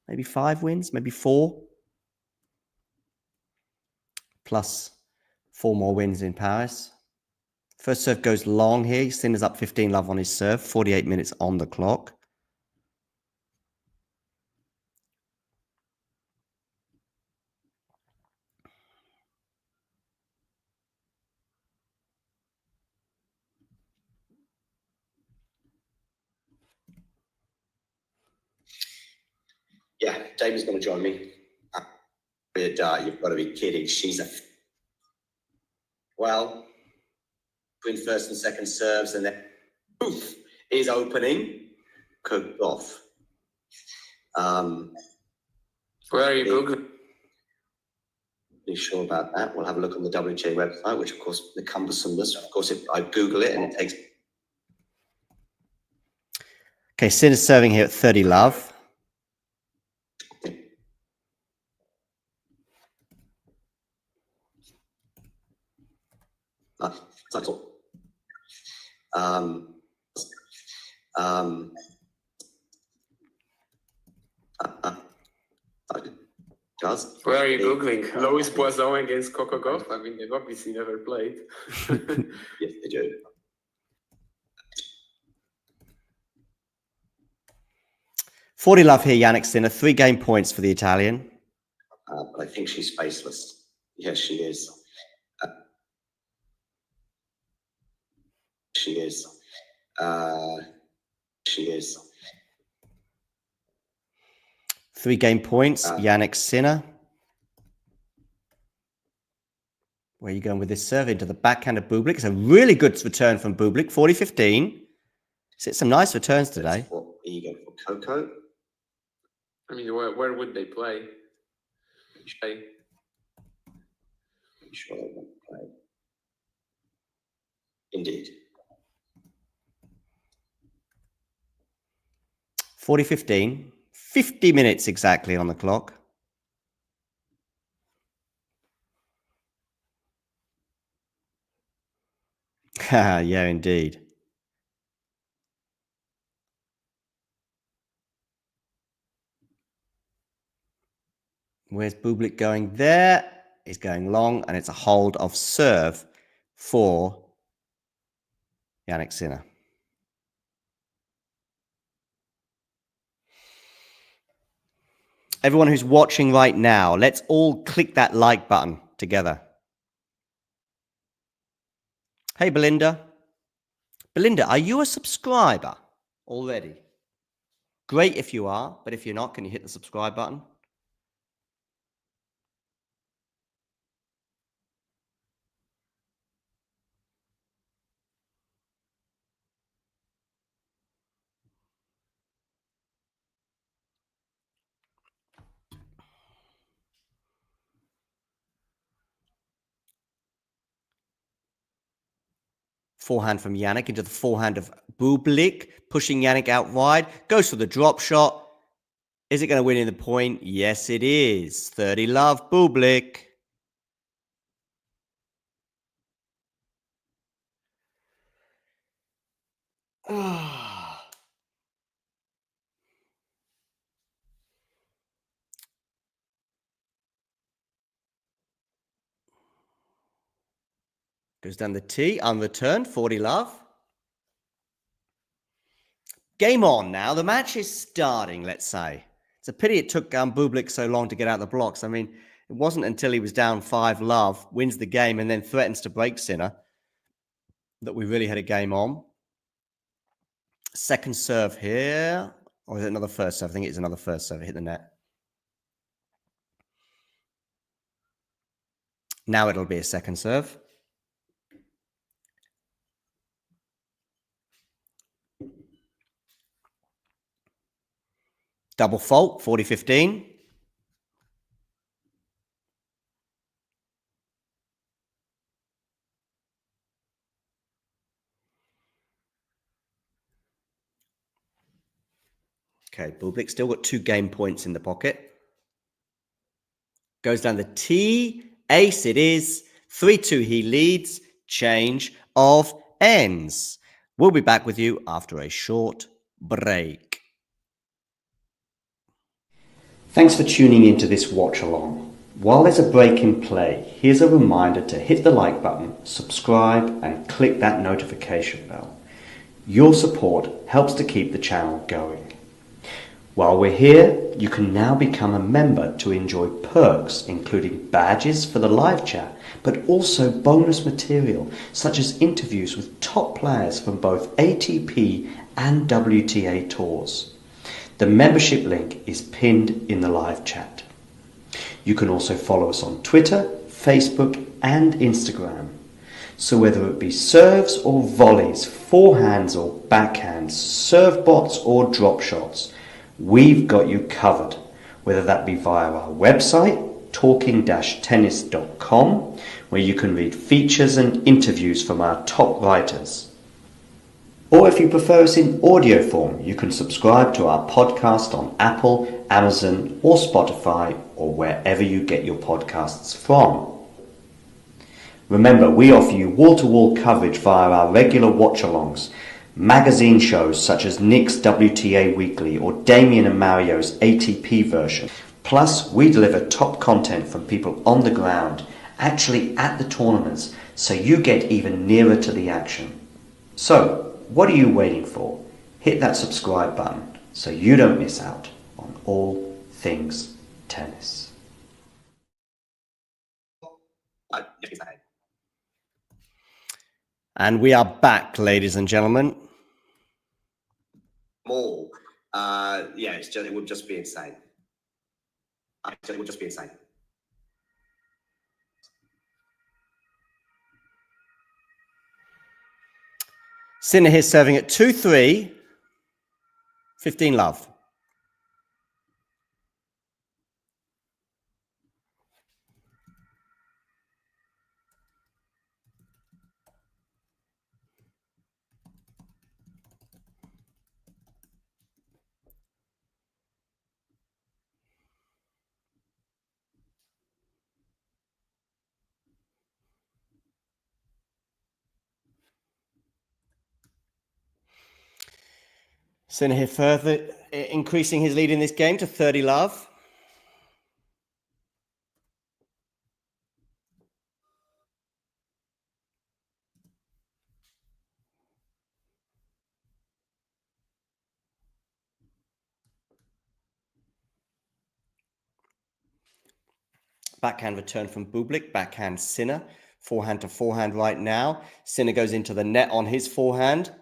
Maybe 5 wins? Maybe 4? Plus 4 more wins in Paris. First serve goes long here. Sinner's up 15-love on his serve. 48 minutes on the clock. Yeah, David's going to join me. You've got to be kidding. She's a... Well, between first and second serves, and then poof, is opening. Cooked off. Where are you Googling? Be sure about that. We'll have a look on the WTA website, which of course the cumbersomeness. Of course, if I Google it and it takes. Okay, Sinner's serving here at 30-love. That's all. Does. Where are you Googling? Lois Poisson against Coco Gauff? I mean, they've obviously never played. Yes, they do. $40 here, Jannik Sinner. 3 game points for the Italian. But I think she's faceless. Yes, she is. She is. She is. 3 game points, Jannik Sinner. Where are you going with this serve? Into the backhand of Bublik. It's a really good return from Bublik. 40-15. It's hit some nice returns today. What are you going for, Coco? I mean, where would they play? I'm sure they won't play. Indeed. 40-15. 50 minutes exactly on the clock. Yeah, indeed. Where's Bublik going there? He's going long, and it's a hold of serve for Jannik Sinner. Everyone who's watching right now, let's all click that like button together. Hey, Belinda. Belinda, are you a subscriber already? Great if you are, but if you're not, can you hit the subscribe button? Forehand from Jannik into the forehand of Bublik, pushing Jannik out wide. Goes for the drop shot. Is it going to win in the point? Yes, it is. 30-love, Bublik. Goes down the tee, unreturned, 40-love. Game on now. The match is starting, let's say. It's a pity it took Bublik so long to get out of the blocks. I mean, it wasn't until he was down 5-love, wins the game, and then threatens to break Sinner that we really had a game on. Second serve here. Or is it another first serve? I think it's another first serve. Hit the net. Now it'll be a second serve. Double fault, 40-15. Okay, Bublik still got 2 game points in the pocket. Goes down the T. Ace it is. 3-2 he leads. Change of ends. We'll be back with you after a short break. Thanks for tuning into this watch along. While there's a break in play, here's a reminder to hit the like button, subscribe, and click that notification bell. Your support helps to keep the channel going. While we're here, you can now become a member to enjoy perks, including badges for the live chat, but also bonus material, such as interviews with top players from both ATP and WTA tours. The membership link is pinned in the live chat. You can also follow us on Twitter, Facebook, and Instagram. So whether it be serves or volleys, forehands or backhands, serve bots or drop shots, we've got you covered, whether that be via our website, talking-tennis.com, where you can read features and interviews from our top writers. Or if you prefer us in audio form, you can subscribe to our podcast on Apple, Amazon, or Spotify, or wherever you get your podcasts from. Remember, we offer you wall-to-wall coverage via our regular watch-alongs, magazine shows such as Nick's WTA Weekly or Damien and Mario's ATP version. Plus, we deliver top content from people on the ground, actually at the tournaments, so you get even nearer to the action. So, what are you waiting for? Hit that subscribe button so you don't miss out on all things tennis. And we are back, ladies and gentlemen. All. It would just be insane. It would just be insane. Sinner here serving at 2-3. 15 love. Sinner here further increasing his lead in this game to 30 love. Backhand return from Bublik, backhand Sinner. Forehand to forehand right now. Sinner goes into the net on his forehand.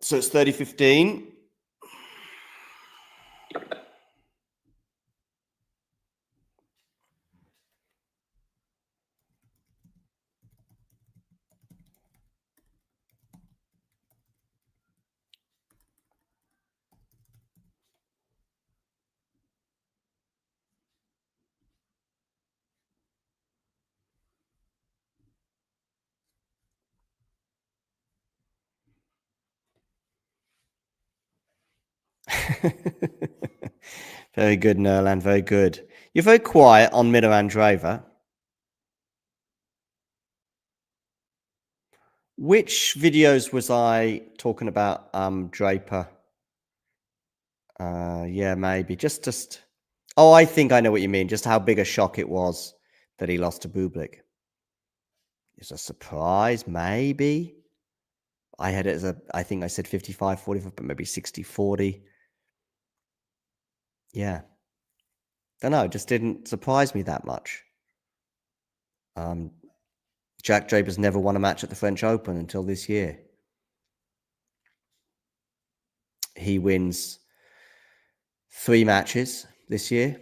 So it's 30-15. Very good, Nerland. Very good. You're very quiet on Miller Andreeva. Which videos was I talking about Draper? Yeah, maybe. Just. Oh, I think I know what you mean. Just how big a shock it was that he lost to Bublik. It's a surprise, maybe. I had it as I think I said 55-45, but maybe 60-40. Yeah. Don't know. It just didn't surprise me that much. Jack Draper's never won a match at the French Open until this year. He wins 3 matches this year.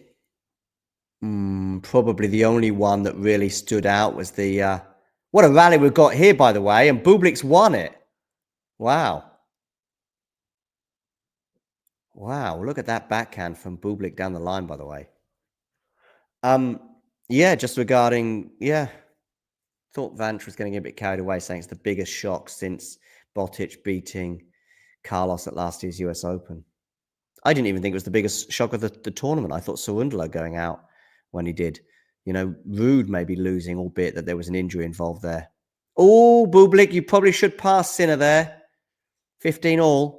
Probably the only one that really stood out was the... what a rally we've got here, by the way, and Bublik's won it. Wow. Wow, look at that backhand from Bublik down the line, by the way. Yeah, just regarding... Yeah, thought Vance was getting a bit carried away, saying it's the biggest shock since Botic beating Carlos at last year's US Open. I didn't even think it was the biggest shock of the tournament. I thought Cerundolo going out when he did. You know, Rude maybe losing, albeit that there was an injury involved there. Oh, Bublik, you probably should pass Sinner there. 15 all.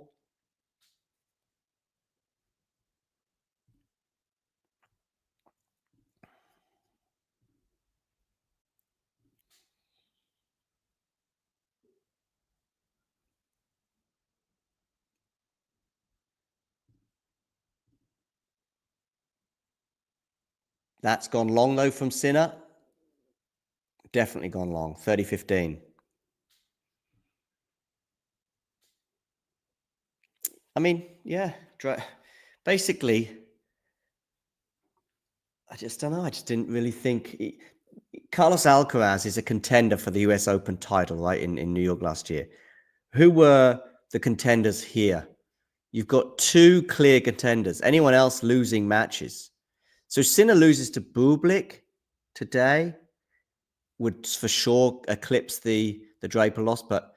That's gone long, though, from Sinner. Definitely gone long. 30-15. I mean, yeah. Basically, I just don't know. I just didn't really think... Carlos Alcaraz is a contender for the US Open title, right, in New York last year. Who were the contenders here? You've got two clear contenders. Anyone else losing matches? So Sinner loses to Bublik today, would for sure eclipse the Draper loss, but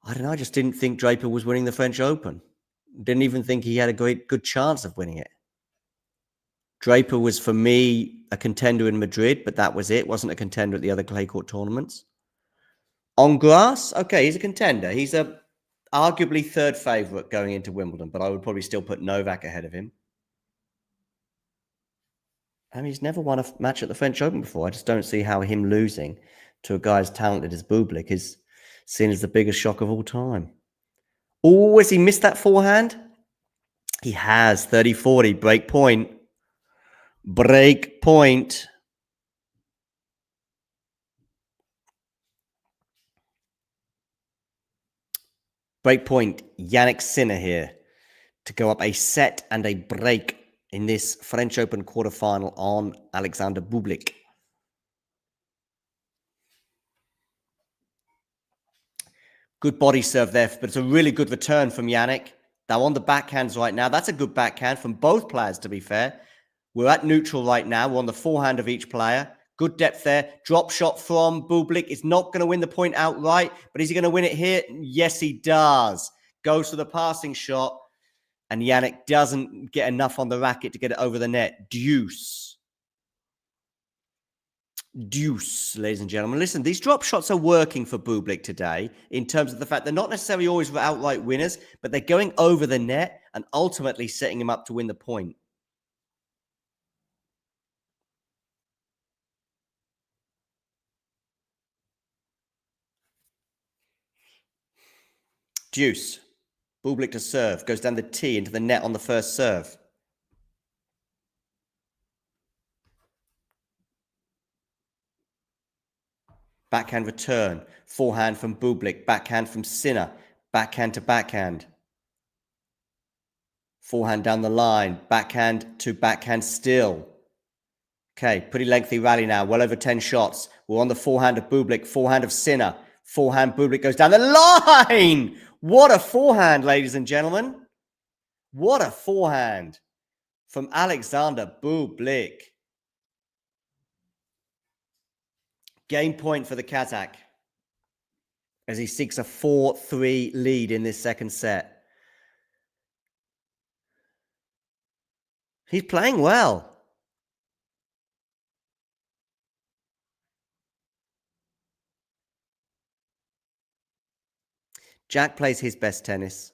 I don't know. I just didn't think Draper was winning the French Open. Didn't even think he had a good chance of winning it. Draper was, for me, a contender in Madrid, but that was it. Wasn't a contender at the other clay court tournaments. On grass, okay, he's a contender. He's a arguably third favorite going into Wimbledon, but I would probably still put Novak ahead of him. I mean, he's never won a match at the French Open before. I just don't see how him losing to a guy as talented as Bublik is seen as the biggest shock of all time. Oh, has he missed that forehand? He has. 30-40, break point. Break point. Break point. Jannik Sinner here to go up a set and a break in this French Open quarterfinal on Alexander Bublik. Good body serve there, but it's a really good return from Jannik. Now on the backhands right now. That's a good backhand from both players, to be fair. We're at neutral right now. We're on the forehand of each player. Good depth there. Drop shot from Bublik. It's not going to win the point outright, but is he going to win it here? Yes, he does. Goes for the passing shot, and Jannik doesn't get enough on the racket to get it over the net. Deuce. Deuce, ladies and gentlemen. Listen, these drop shots are working for Bublik today in terms of the fact they're not necessarily always outright winners, but they're going over the net and ultimately setting him up to win the point. Deuce. Bublik to serve. Goes down the tee into the net on the first serve. Backhand return. Forehand from Bublik. Backhand from Sinner. Backhand to backhand. Forehand down the line. Backhand to backhand still. Okay, pretty lengthy rally now. Well over 10 shots. We're on the forehand of Bublik. Forehand of Sinner. Forehand Bublik goes down the line. What a forehand, ladies and gentlemen. What a forehand from Alexander Bublik. Game point for the Kazakh as he seeks a 4-3 lead in this second set. He's playing well. Jack plays his best tennis.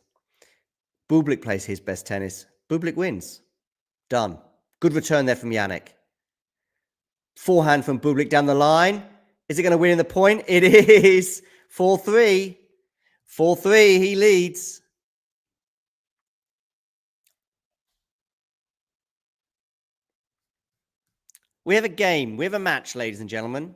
Bublik plays his best tennis. Bublik wins. Done. Good return there from Jannik. Forehand from Bublik down the line. Is it going to win in the point? It is. 4-3. 4-3. He leads. We have a game. We have a match, ladies and gentlemen.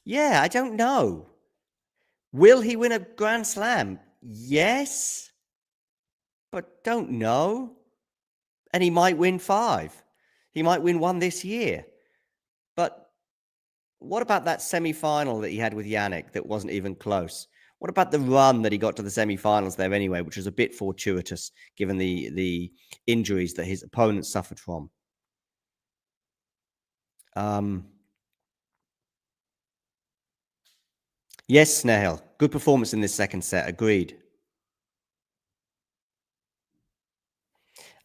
Yeah, I don't know. Will he win a Grand Slam? Yes, but don't know. And he might win 5. He might win 1 this year. But what about that semi-final that he had with Jannik that wasn't even close? What about the run that he got to the semi-finals there anyway, which was a bit fortuitous given the injuries that his opponent suffered from? Yes, Snail. Good performance in this second set. Agreed.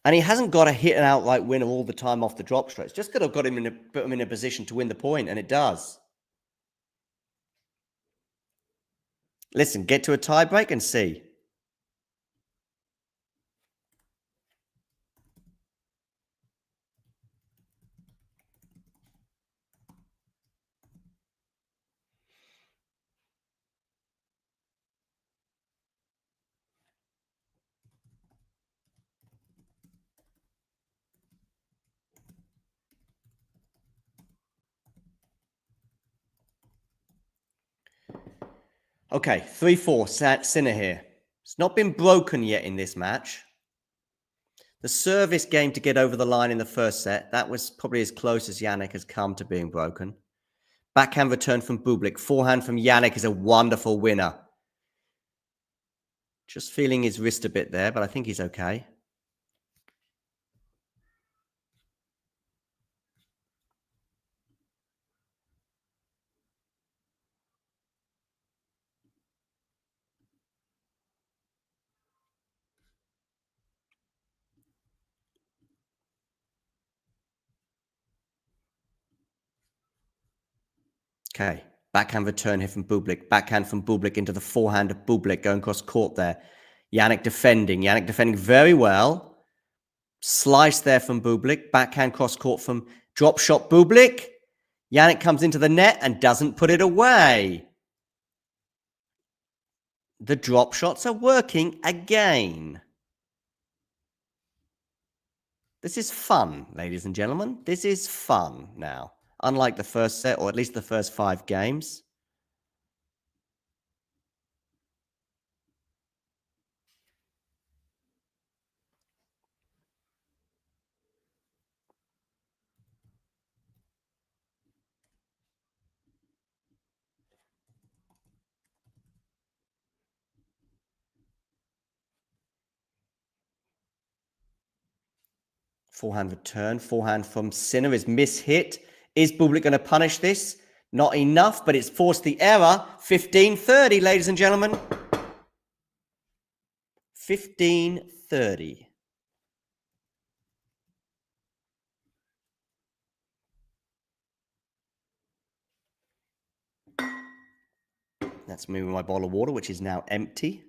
And he hasn't got to hit an outright winner all the time off the drop shot. It's just got to put him in a position to win the point, and it does. Listen, get to a tiebreak and see. Okay, 3-4, Sinner here. It's not been broken yet in this match. The service game to get over the line in the first set, that was probably as close as Jannik has come to being broken. Backhand return from Bublik. Forehand from Jannik is a wonderful winner. Just feeling his wrist a bit there, but I think he's okay. Okay, backhand return here from Bublik. Backhand from Bublik into the forehand of Bublik, going across court there. Jannik defending very well. Slice there from Bublik. Backhand cross court from drop shot Bublik. Jannik comes into the net and doesn't put it away. The drop shots are working again. This is fun, ladies and gentlemen. This is fun now. Unlike the first set, or at least the first 5 games. Forehand return. Forehand from Sinner is mishit. Is Bublik going to punish this? Not enough, but it's forced the error. 15-30, ladies and gentlemen. 15-30. That's moving my bottle of water, which is now empty.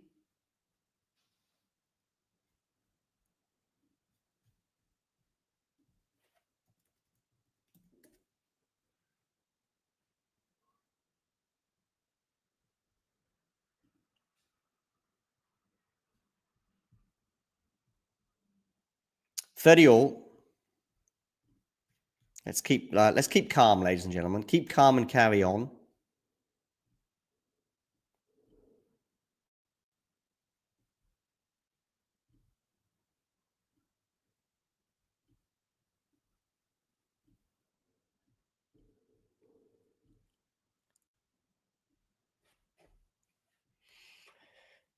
$30 all. Let's keep calm, ladies and gentlemen. Keep calm and carry on.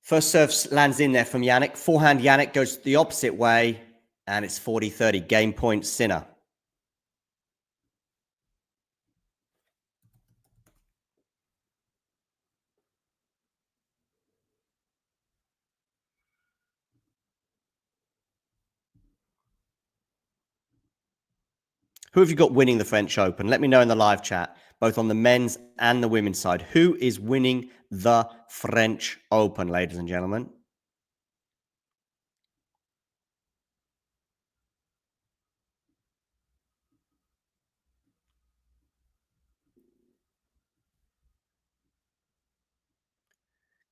First serve lands in there from Jannik. Forehand Jannik goes the opposite way, and it's 40-30. Game point Sinner. Who have you got winning the French Open? Let me know in the live chat, both on the men's and the women's side. Who is winning the French Open, ladies and gentlemen?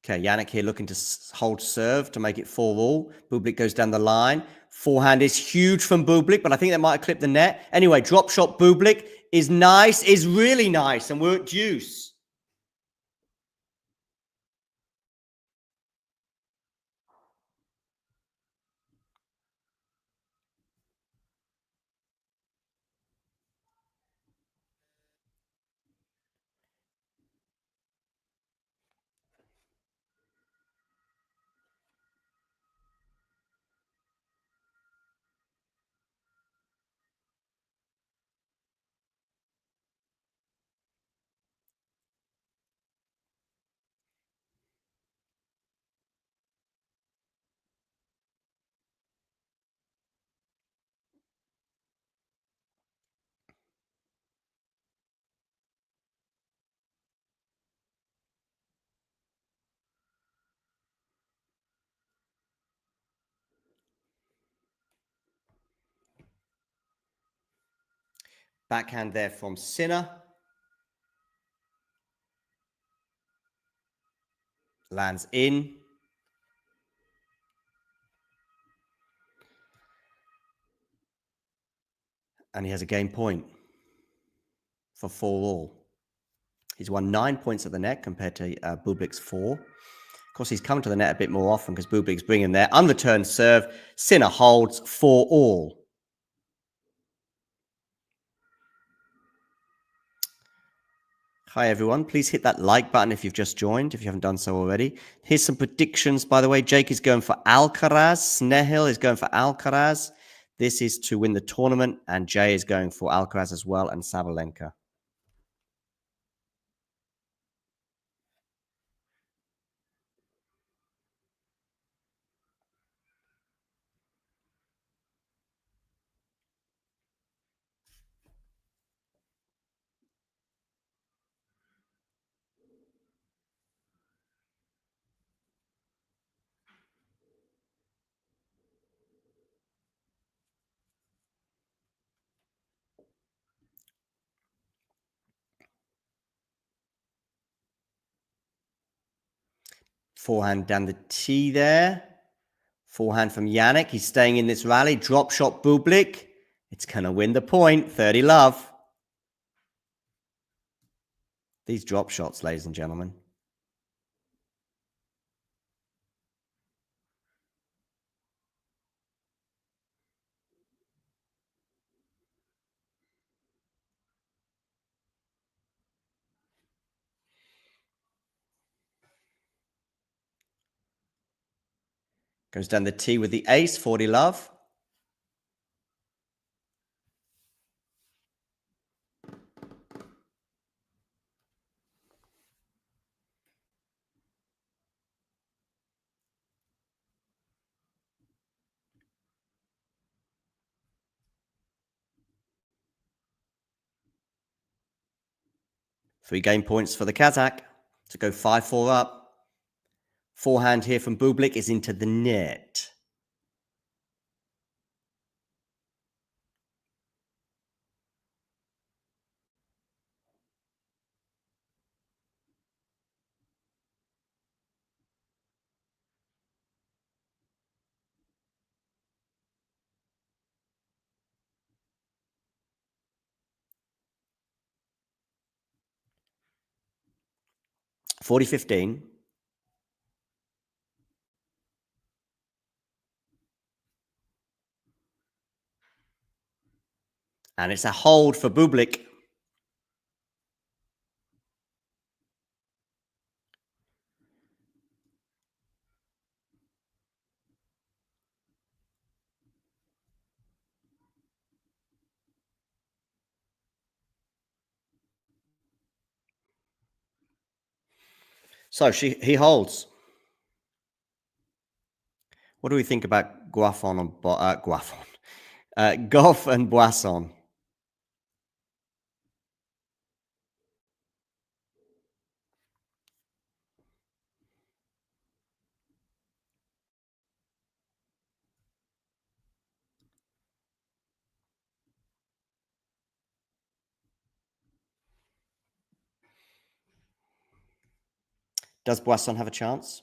Okay, Jannik here looking to hold serve to make it 4-all. Bublik goes down the line. Forehand is huge from Bublik, but I think that might have clipped the net. Anyway, drop shot Bublik is nice, is really nice, and we're at deuce. Backhand there from Sinner. Lands in. And he has a game point for 4-all. He's won 9 points at the net compared to Bublik's 4. Of course, he's come to the net a bit more often because Bublik's bringing there. Unreturned serve. Sinner holds 4-all. Hi, everyone. Please hit that like button if you've just joined, if you haven't done so already. Here's some predictions, by the way. Jake is going for Alcaraz. Snehil is going for Alcaraz. This is to win the tournament. And Jay is going for Alcaraz as well and Sabalenka. Forehand down the tee there. Forehand from Jannik. He's staying in this rally. Drop shot Bublik. It's going to win the point. 30 love. These drop shots, ladies and gentlemen. Goes down the tee with the ace. 40 love. Three game points for the Kazakh to go 5-4 up. Forehand here from Bublik is into the net. (40-15). And it's a hold for Bublik. So he holds. What do we think about Guafon and Goff and Boisson? Does Boisson have a chance?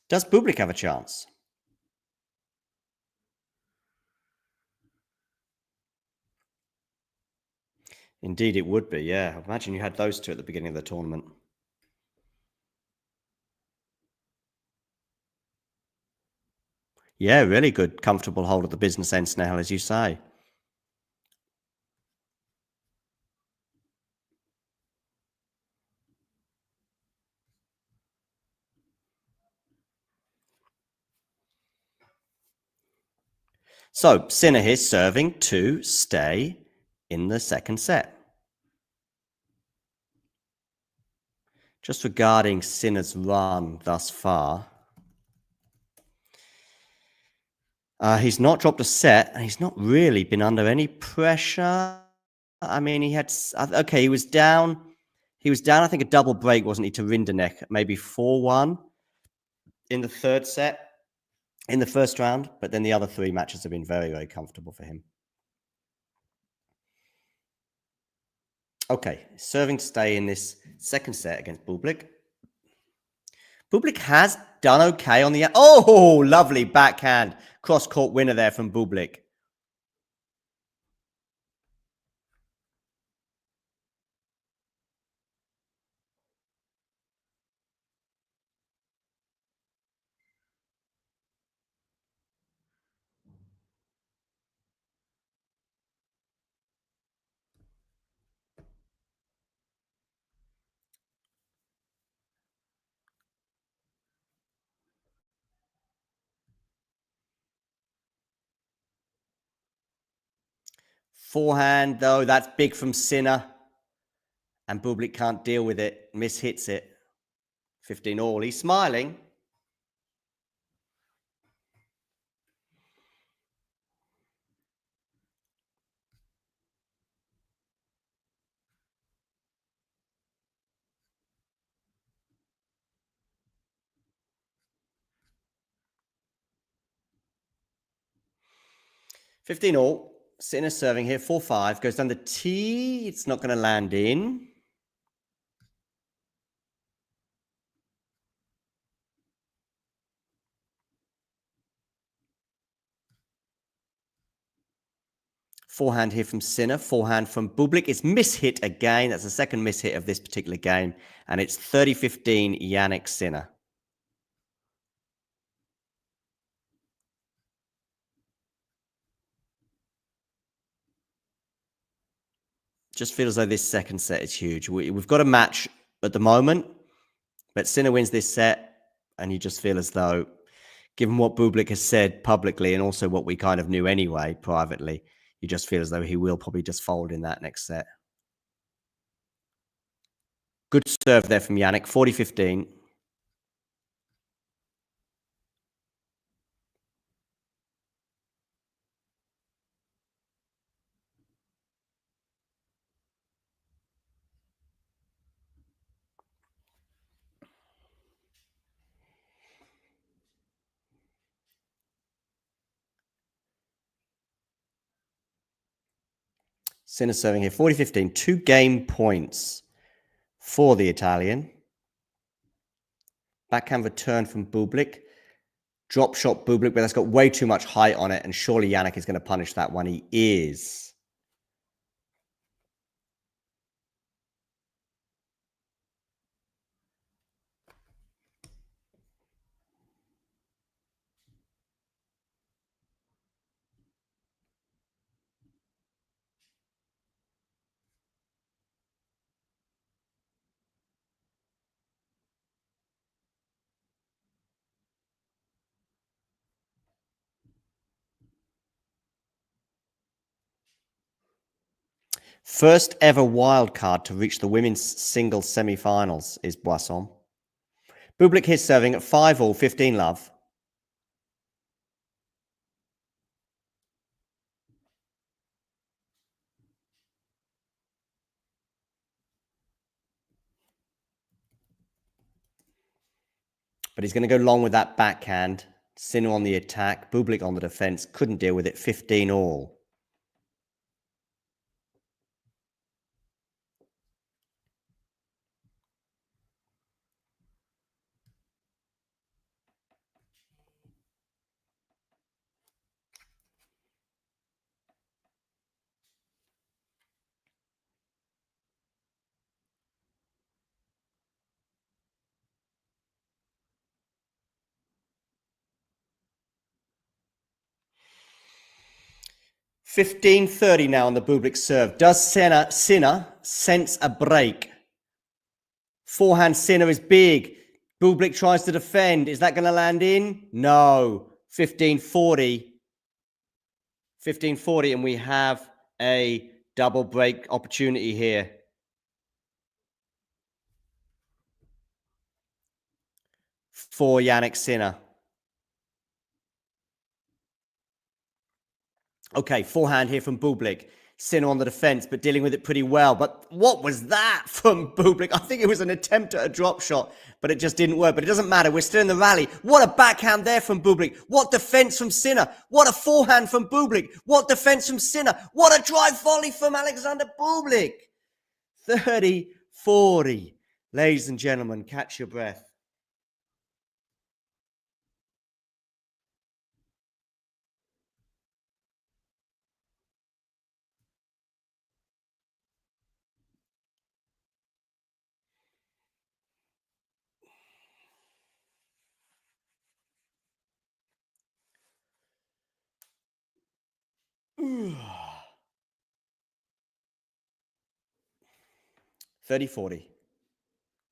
Does Bublik have a chance? Indeed, it would be, yeah. Imagine you had those two at the beginning of the tournament. Yeah, really good, comfortable hold at the business end, Snehal, as you say. So, Sinner here serving to stay in the second set. Just regarding Sinner's run thus far, he's not dropped a set, and he's not really been under any pressure. I mean, he had, okay, he was down. He was down, I think, a double break, wasn't he, to Rinderknecht, maybe 4-1 in the third set in the first round. But then the other three matches have been very, very comfortable for him. Okay, serving to stay in this second set against Bublik. Bublik has done okay on the... Oh, lovely backhand. Cross-court winner there from Bublik. Forehand, though, that's big from Sinner. And Bublik can't deal with it. Mishits it. 15 all. He's smiling. $15 all. Sinner serving here. 4-5. Goes down the tee. It's not going to land in. Forehand here from Sinner. Forehand from Bublik. It's mishit again. That's the second mishit of this particular game. And it's 30-15 Jannik Sinner. Just feels as though this second set is huge. We've got a match at the moment, but Sinner wins this set, and you just feel as though, given what Bublik has said publicly and also what we kind of knew anyway privately, you just feel as though he will probably just fold in that next set. Good serve there from Jannik, 40-15. Sinner serving here, 40-15. 2 game points for the Italian. Backhand return from Bublik. Drop shot Bublik, but that's got way too much height on it, and surely Jannik is going to punish that one. He is. First ever wild card to reach the women's singles semi-finals is Boisson. Bublik is serving at 5 all, 15 love. But he's going to go long with that backhand. Sinner on the attack, Bublik on the defense. Couldn't deal with it, 15 all. $15.30 now on the Bublik serve. Does Sinner sense a break? Forehand Sinner is big. Bublik tries to defend. Is that going to land in? No. 15-40. 15-40, and we have a double break opportunity here. For Jannik Sinner. Okay, forehand here from Bublik. Sinner on the defense, but dealing with it pretty well. But what was that from Bublik? I think it was an attempt at a drop shot, but it just didn't work. But it doesn't matter. We're still in the rally. What a backhand there from Bublik. What defense from Sinner. What a forehand from Bublik. What defense from Sinner. What a drive volley from Alexander Bublik. 30-40. Ladies and gentlemen, catch your breath. Ooh. 30-40.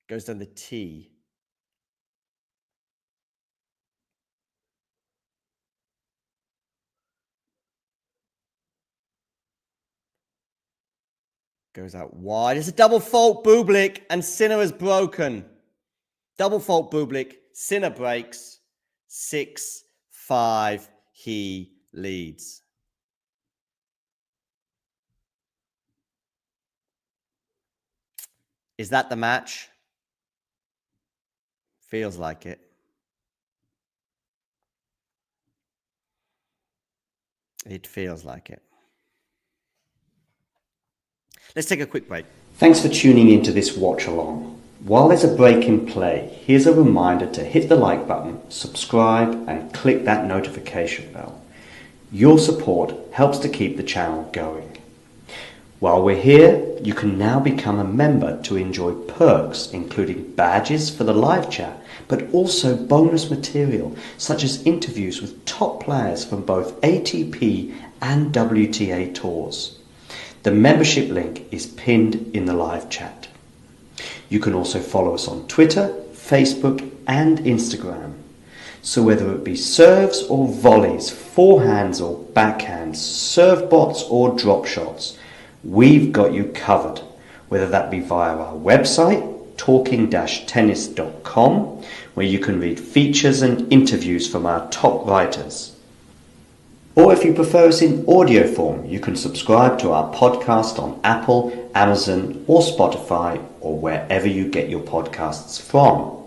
Goes down the tee. Goes out wide. It's a double fault, Bublik, and Sinner is broken. Double fault, Bublik. Sinner breaks. 6-5. He leads. Is that the match? Feels like it. It feels like it. Let's take a quick break. Thanks for tuning into this watch along. While there's a break in play, here's a reminder to hit the like button, subscribe, and click that notification bell. Your support helps to keep the channel going. While we're here, you can now become a member to enjoy perks, including badges for the live chat, but also bonus material, such as interviews with top players from both ATP and WTA tours. The membership link is pinned in the live chat. You can also follow us on Twitter, Facebook, and Instagram. So whether it be serves or volleys, forehands or backhands, serve bots or drop shots, we've got you covered, whether that be via our website, talking-tennis.com, where you can read features and interviews from our top writers. Or if you prefer us in audio form, you can subscribe to our podcast on Apple, Amazon, or Spotify, or wherever you get your podcasts from.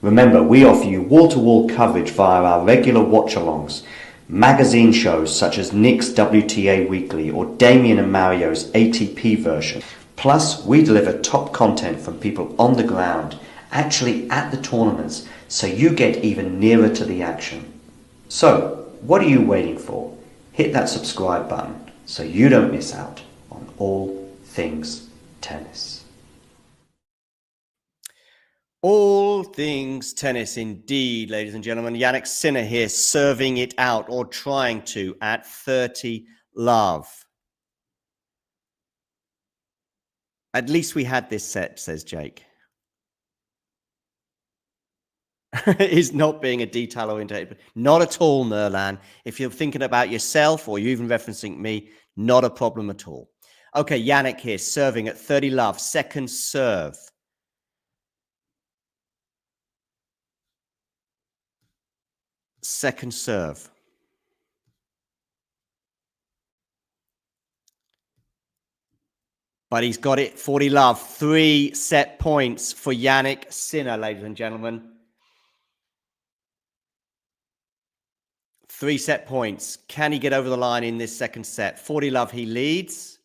Remember, we offer you wall-to-wall coverage via our regular watch-alongs, magazine shows such as Nick's WTA Weekly or Damien and Mario's ATP version. Plus, we deliver top content from people on the ground, actually at the tournaments, so you get even nearer to the action. So, what are you waiting for? Hit that subscribe button so you don't miss out on all things tennis. All things tennis indeed, ladies and gentlemen. Jannik Sinner here serving it out or trying to at 30 love. At least we had this set, says Jake. Is not being a detail oriented. Not at all, Nerlan. If you're thinking about yourself or you're even referencing me, not a problem at all. Okay, Jannik here serving at 30 love. Second serve. Second serve. But he's got it 40 love. 3 set points for Jannik Sinner, ladies and gentlemen. 3 set points. Can he get over the line in this second set? 40 love, he leads.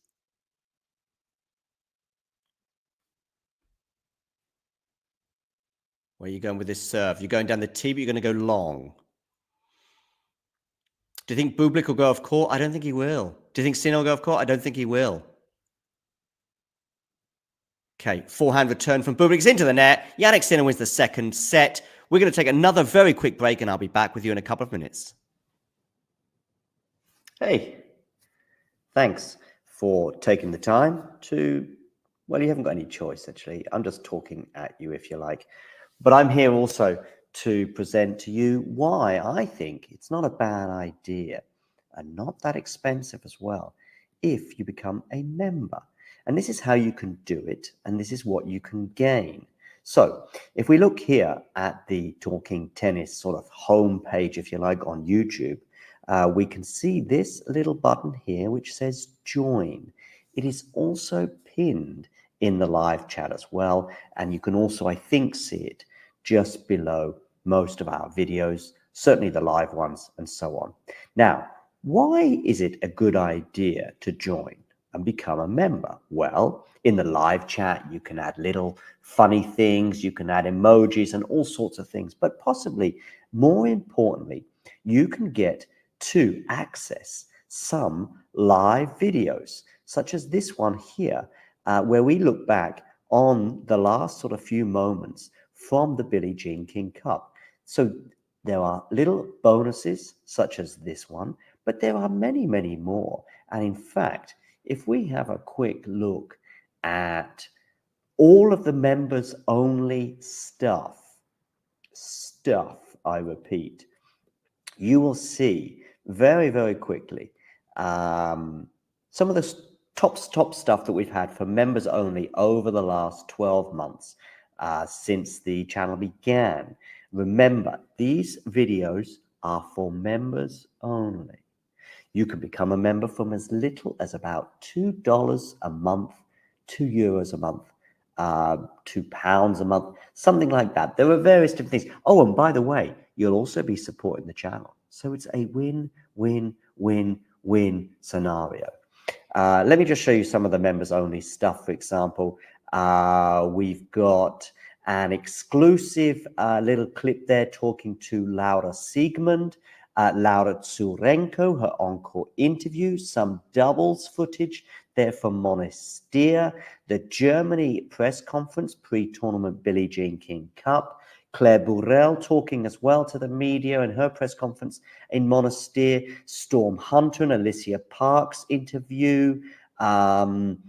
Where are you going with this serve? You're going down the tee, but you're going to go long. Do you think Bublik will go off court? I don't think he will. Do you think Sinner will go off court? I don't think he will. Okay, forehand return from Bublik. It's into the net. Jannik Sinner wins the second set. We're going to take another very quick break, and I'll be back with you in a couple of minutes. Hey, thanks for taking the time to, well, you haven't got any choice, actually. I'm just talking at you, if you like. But I'm here also to present to you why I think it's not a bad idea and not that expensive as well if you become a member. And this is how you can do it, and this is what you can gain. So if we look here at the Talking Tennis sort of home page, if you like, on YouTube, we can see this little button here which says join. It is also pinned in the live chat as well, and you can also, I think, see it just below most of our videos, certainly the live ones and so on. Now, why is it a good idea to join and become a member? Well, in the live chat, you can add little funny things, you can add emojis and all sorts of things, but possibly more importantly, you can get to access some live videos, such as this one here, where we look back on the last sort of few moments from the Billie Jean King Cup. So there are little bonuses such as this one, but there are many, many more. And in fact, if we have a quick look at all of the members only stuff, I repeat, you will see very, very quickly some of the top stuff that we've had for members only over the last 12 months since the channel began. Remember, these videos are for members only. You can become a member from as little as about $2 a month, €2 a month, £2 a month, something like that. There are various different things. Oh, and by the way, you'll also be supporting the channel. So it's a win, win, win, win scenario. Let me just show you some of the members only stuff. For example, we've got an exclusive little clip there talking to Laura Siegmund, Laura Tsurenko, her encore interview, some doubles footage there from Monastir, the Germany press conference pre-tournament Billie Jean King Cup, Claire Burrell talking as well to the media in her press conference in Monastir, Storm Hunter and Alicia Parks interview, Rebecca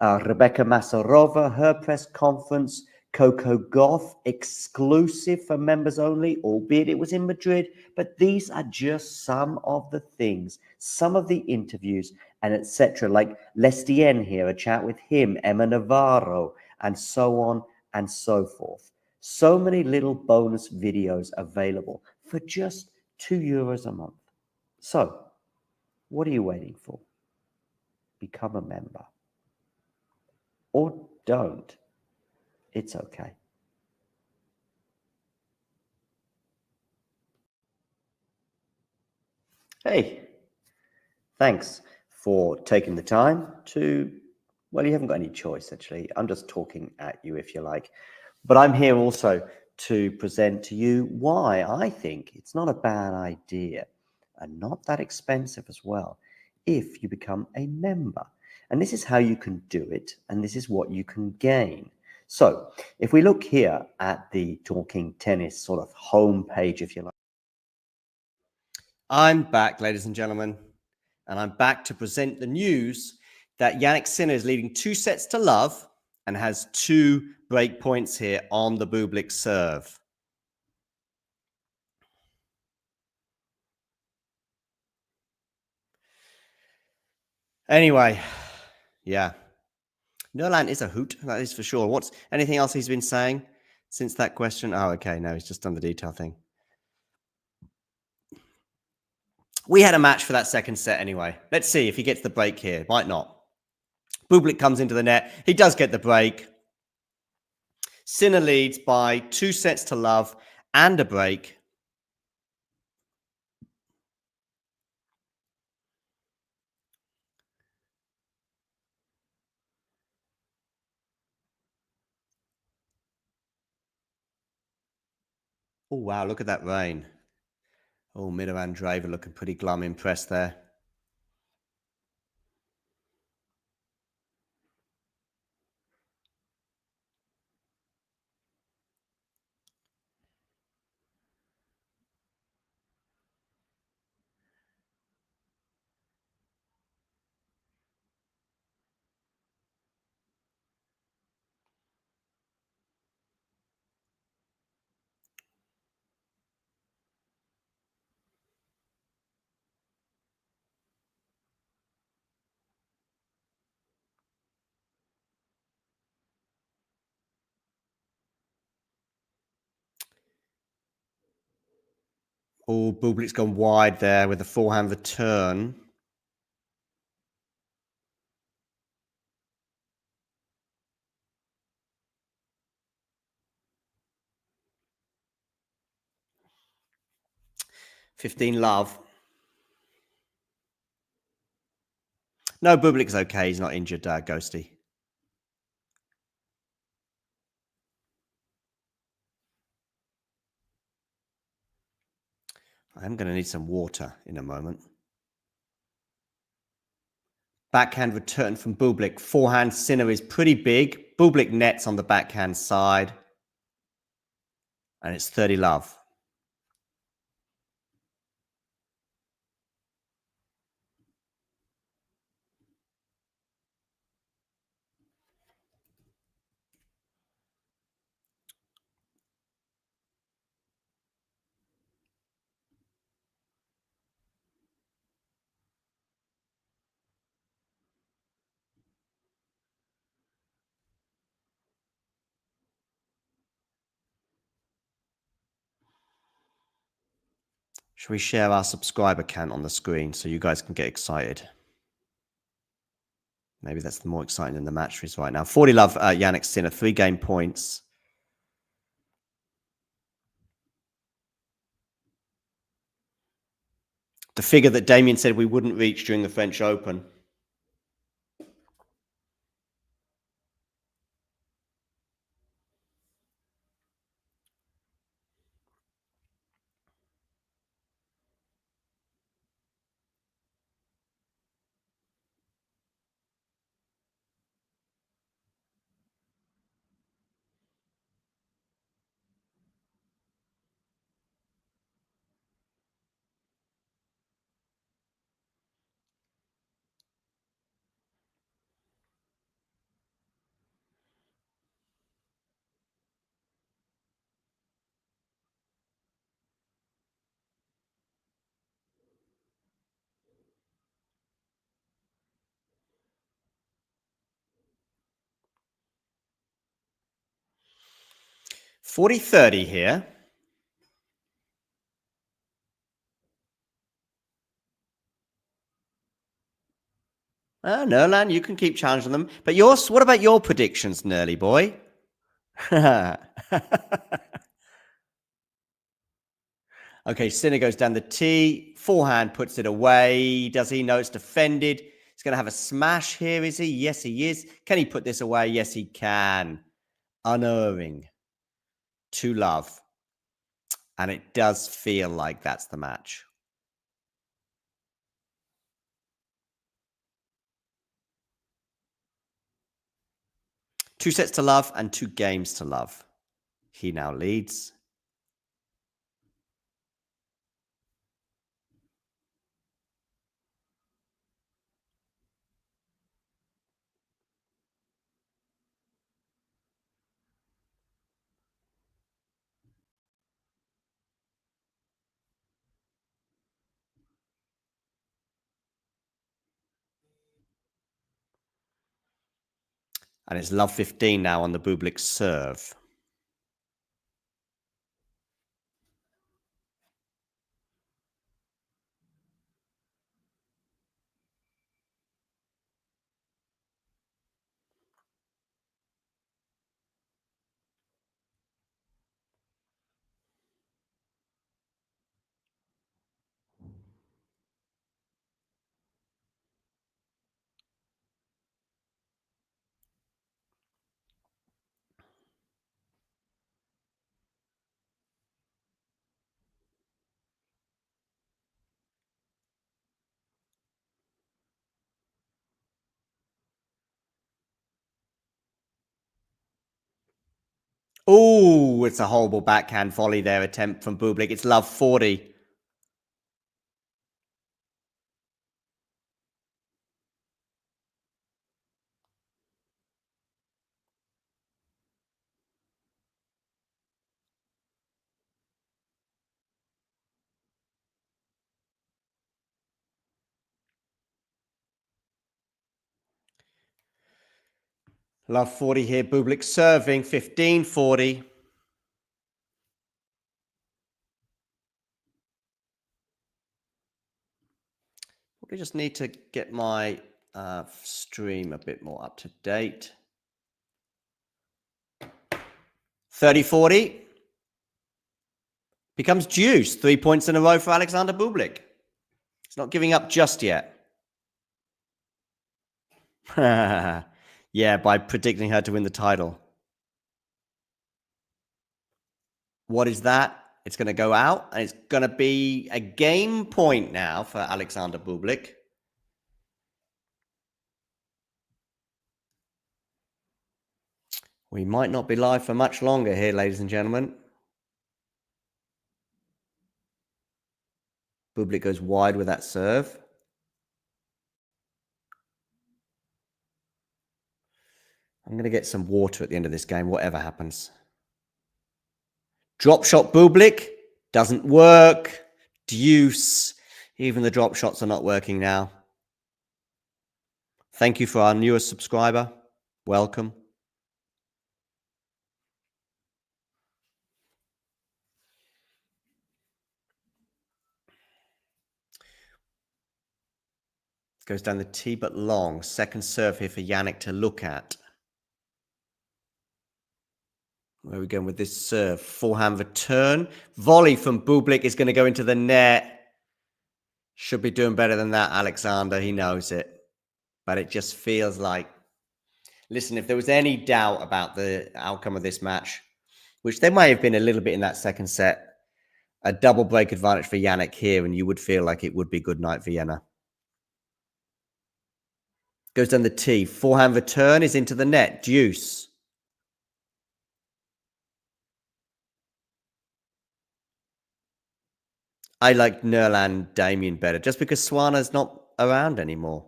Masarova, her press conference, Coco Gauff exclusive for members only, albeit it was in Madrid, but these are just some of the things, some of the interviews and etc. Like Lestien here, a chat with him, Emma Navarro, and so on and so forth. So many little bonus videos available for just €2 a month. So, what are you waiting for? Become a member. Or don't. It's okay. Hey, thanks for taking the time to, well, you haven't got any choice, actually. I'm just talking at you, if you like. But I'm here also to present to you why I think it's not a bad idea and not that expensive as well if you become a member. And this is how you can do it, and this is what you can gain. So if we look here at the Talking Tennis sort of home page, if you like. I'm back, ladies and gentlemen, and I'm back to present the news that Jannik Sinner is leading 2-0 and has 2 break points here on the Bublik serve. Anyway, yeah. Nerland is a hoot, that is for sure. What's anything else he's been saying since that question? Oh, okay, no, he's just done the detail thing. We had a match for that second set anyway. Let's see if he gets the break here. Might not. Bublik comes into the net. He does get the break. Sinner leads by 2-0 and a break. Oh, wow, look at that rain. Oh, Mira Andreeva looking pretty glum, impressed there. Oh, Bublik's gone wide there with the forehand return. $15 No, Bublik's okay. He's not injured, Ghosty. I'm going to need some water in a moment. Backhand return from Bublik. Forehand sinner is pretty big. Bublik nets on the backhand side. And it's 30-love. Should we share our subscriber count on the screen so you guys can get excited? Maybe that's more exciting than the match is right now. 40-love, Jannik Sinner, 3-game points. The figure that Damien said we wouldn't reach during the French Open. $40-30 here. Nerlan, you can keep challenging them. But what about your predictions, Nerly boy? Okay, Sinner goes down the tee. Forehand puts it away. Does he know it's defended? He's going to have a smash here, is he? Yes, he is. Can he put this away? Yes, he can. Unerring. 2-love. And it does feel like that's the match. Two sets to love and 2 games to love. He now leads. And it's love 15 now on the Bublik serve. Oh, it's a horrible backhand volley there attempt from Bublik. It's love 40. Love 40 here. Bublik serving 15-40. I just need to get my stream a bit more up to date. 30-40. Becomes juice. 3 points in a row for Alexander Bublik. He's not giving up just yet. Yeah, by predicting her to win the title. What is that? It's going to go out, and it's going to be a game point now for Alexander Bublik. We might not be live for much longer here, ladies and gentlemen. Bublik goes wide with that serve. I'm going to get some water at the end of this game, whatever happens. Drop shot Bublik. Doesn't work. Deuce. Even the drop shots are not working now. Thank you for our newest subscriber. Welcome. Goes down the tee, but long. Second serve here for Jannik to look at. Where are we going with this serve? Forehand return. Volley from Bublik is going to go into the net. Should be doing better than that, Alexander. He knows it. But it just feels like... Listen, if there was any doubt about the outcome of this match, which there may have been a little bit in that second set, a double break advantage for Jannik here, and you would feel like it would be good night Vienna. Goes down the tee. Forehand return is into the net. Deuce. I like Nerland Damien better, just because Swana not around anymore.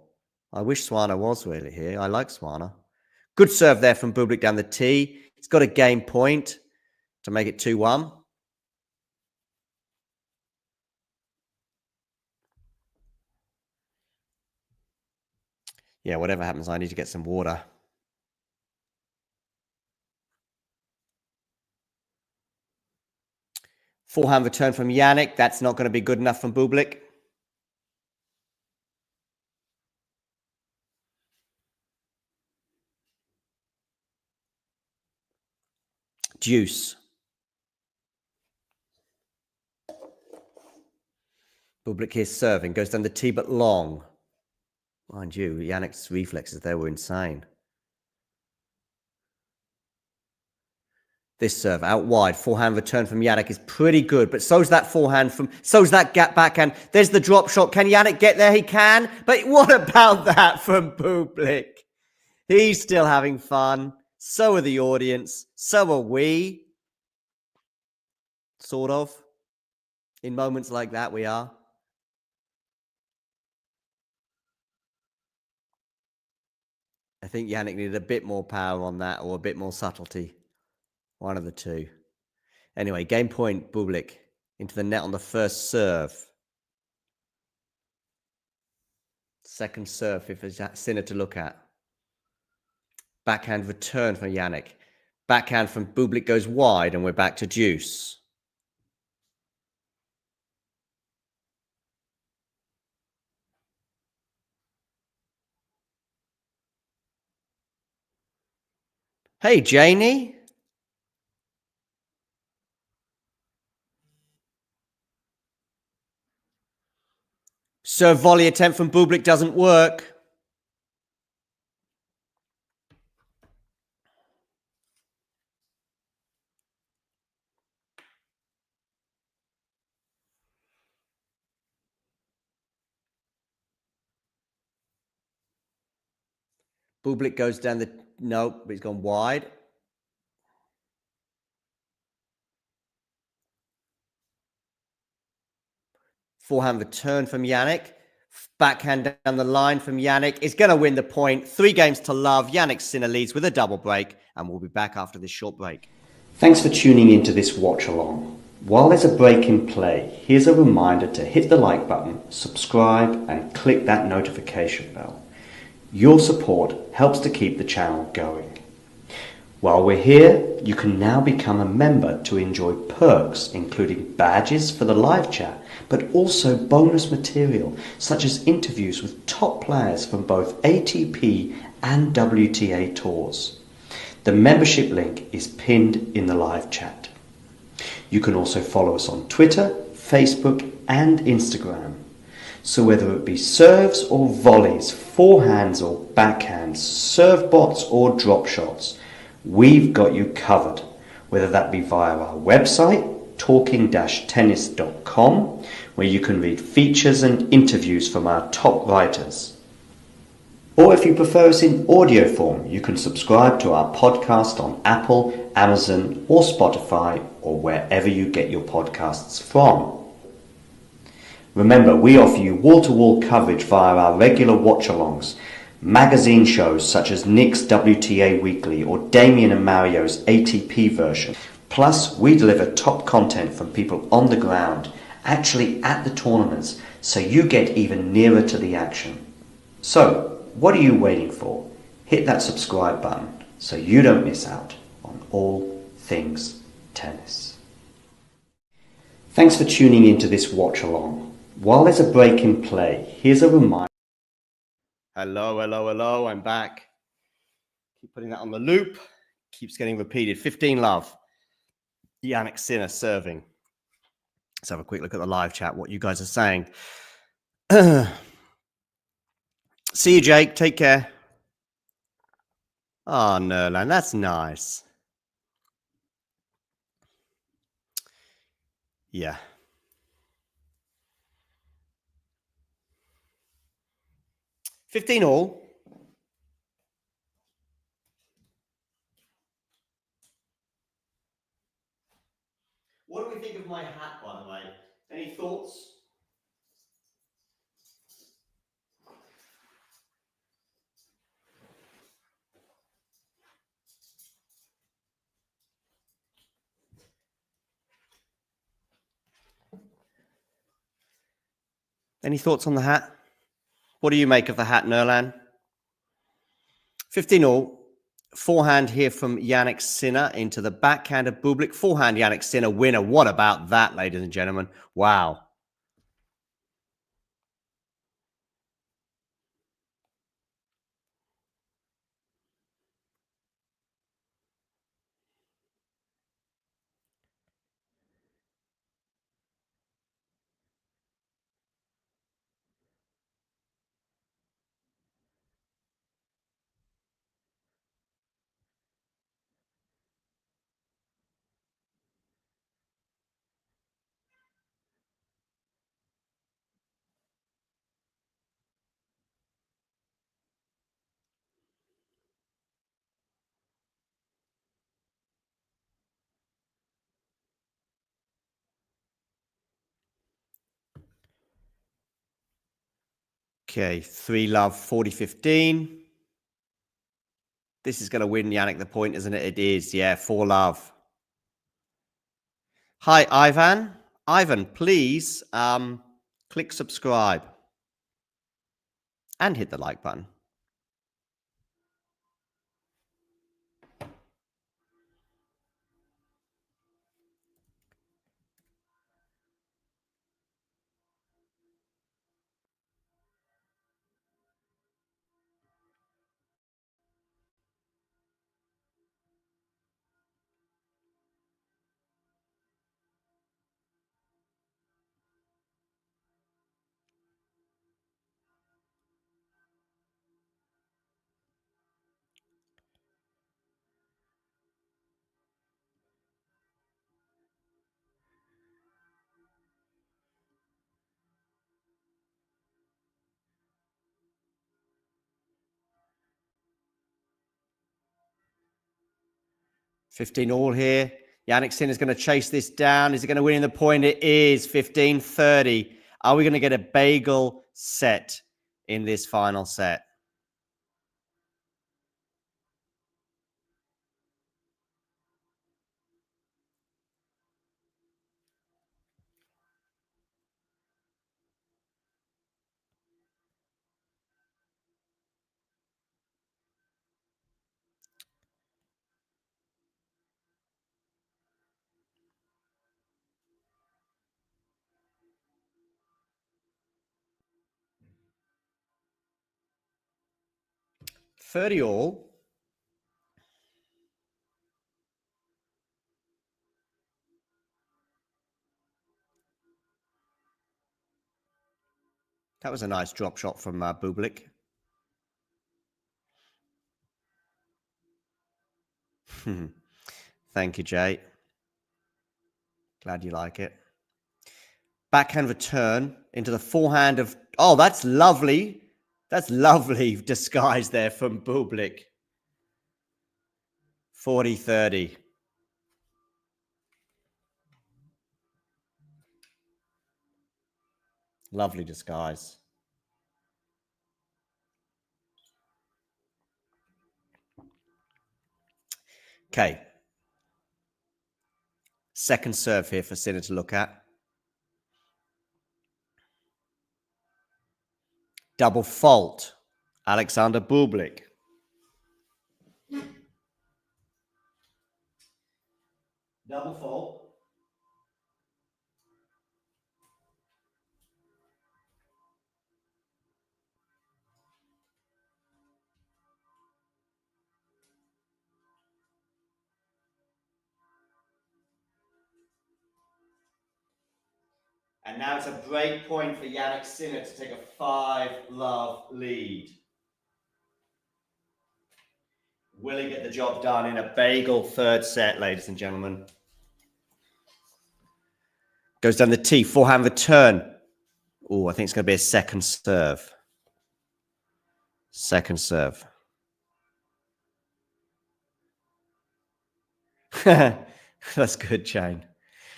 I wish Swana was really here. I like Swana. Good serve there from Bublik down the tee. He's got a game point to make it 2-1. Yeah, whatever happens, I need to get some water. Forehand return from Jannik. That's not going to be good enough from Bublik. Deuce. Bublik here serving. Goes down the tee, but long. Mind you, Jannik's reflexes there were insane. This serve out wide. Forehand return from Jannik is pretty good, but so's that forehand so's that gap backhand. There's the drop shot. Can Jannik get there? He can. But what about that from Bublik? He's still having fun. So are the audience. So are we. Sort of. In moments like that, we are. I think Jannik needed a bit more power on that, or a bit more subtlety. One of the two. Anyway, game point, Bublik. Into the net on the first serve. Second serve, if it's Sinner to look at. Backhand return from Jannik. Backhand from Bublik goes wide, and we're back to deuce. Hey, Janie. Serve volley attempt from Bublik doesn't work. Bublik goes down the... Nope, he's gone wide. Forehand return from Jannik. Backhand down the line from Jannik. Is going to win the point. 3 games to love. Jannik Sinner leads with a double break. And we'll be back after this short break. Thanks for tuning into this watch along. While there's a break in play, here's a reminder to hit the like button, subscribe, and click that notification bell. Your support helps to keep the channel going. While we're here, you can now become a member to enjoy perks, including badges for the live chat, but also bonus material, such as interviews with top players from both ATP and WTA tours. The membership link is pinned in the live chat. You can also follow us on Twitter, Facebook, and Instagram. So whether it be serves or volleys, forehands or backhands, serve bots or drop shots, we've got you covered. Whether that be via our website, talking-tennis.com, where you can read features and interviews from our top writers. Or if you prefer us in audio form, you can subscribe to our podcast on Apple, Amazon, or Spotify, or wherever you get your podcasts from. Remember, we offer you wall-to-wall coverage via our regular watch-alongs, magazine shows such as Nick's WTA Weekly or Damien and Mario's ATP version. Plus, we deliver top content from people on the ground, actually at the tournaments, so you get even nearer to the action. So, what are you waiting for? Hit that subscribe button so you don't miss out on all things tennis. Thanks for tuning into this watch-along. While there's a break in play, here's a reminder. Hello, I'm back. Keep putting that on the loop. Keeps getting repeated. 15 love. Jannik Sinner serving. Let's have a quick look at the live chat, what you guys are saying. See you, Jake. Take care. Oh, Nerland, that's nice. Yeah. $15 all. What do we think of my hat, by the way? Any thoughts? Any thoughts on the hat? What do you make of the hat, Nerlan? 15 all. Forehand here from Jannik Sinner into the backhand of Bublik. Forehand Jannik Sinner winner. What about that, ladies and gentlemen? Wow. Okay, 3 love, 40-15. This is going to win Jannik the point, isn't it? It is, yeah, 4 love. Hi, Ivan. Ivan, please click subscribe and hit the like button. $15 all here. Jannik Sinner's going to chase this down. Is he going to win in the point? It is 15-30. Are we going to get a bagel set in this final set? 30 all. That was a nice drop shot from Bublik. Thank you, Jay. Glad you like it. Backhand return into the forehand of... Oh, that's lovely. That's lovely disguise there from Bublik. 40-30. Lovely disguise. Okay. Second serve here for Sinner to look at. Double fault. Alexander Bublik. Double fault. And now it's a break point for Jannik Sinner to take a 5-love lead. Will he get the job done in a bagel third set, ladies and gentlemen? Goes down the tee, forehand return. Oh, I think it's going to be a second serve. Second serve. That's good, Jane.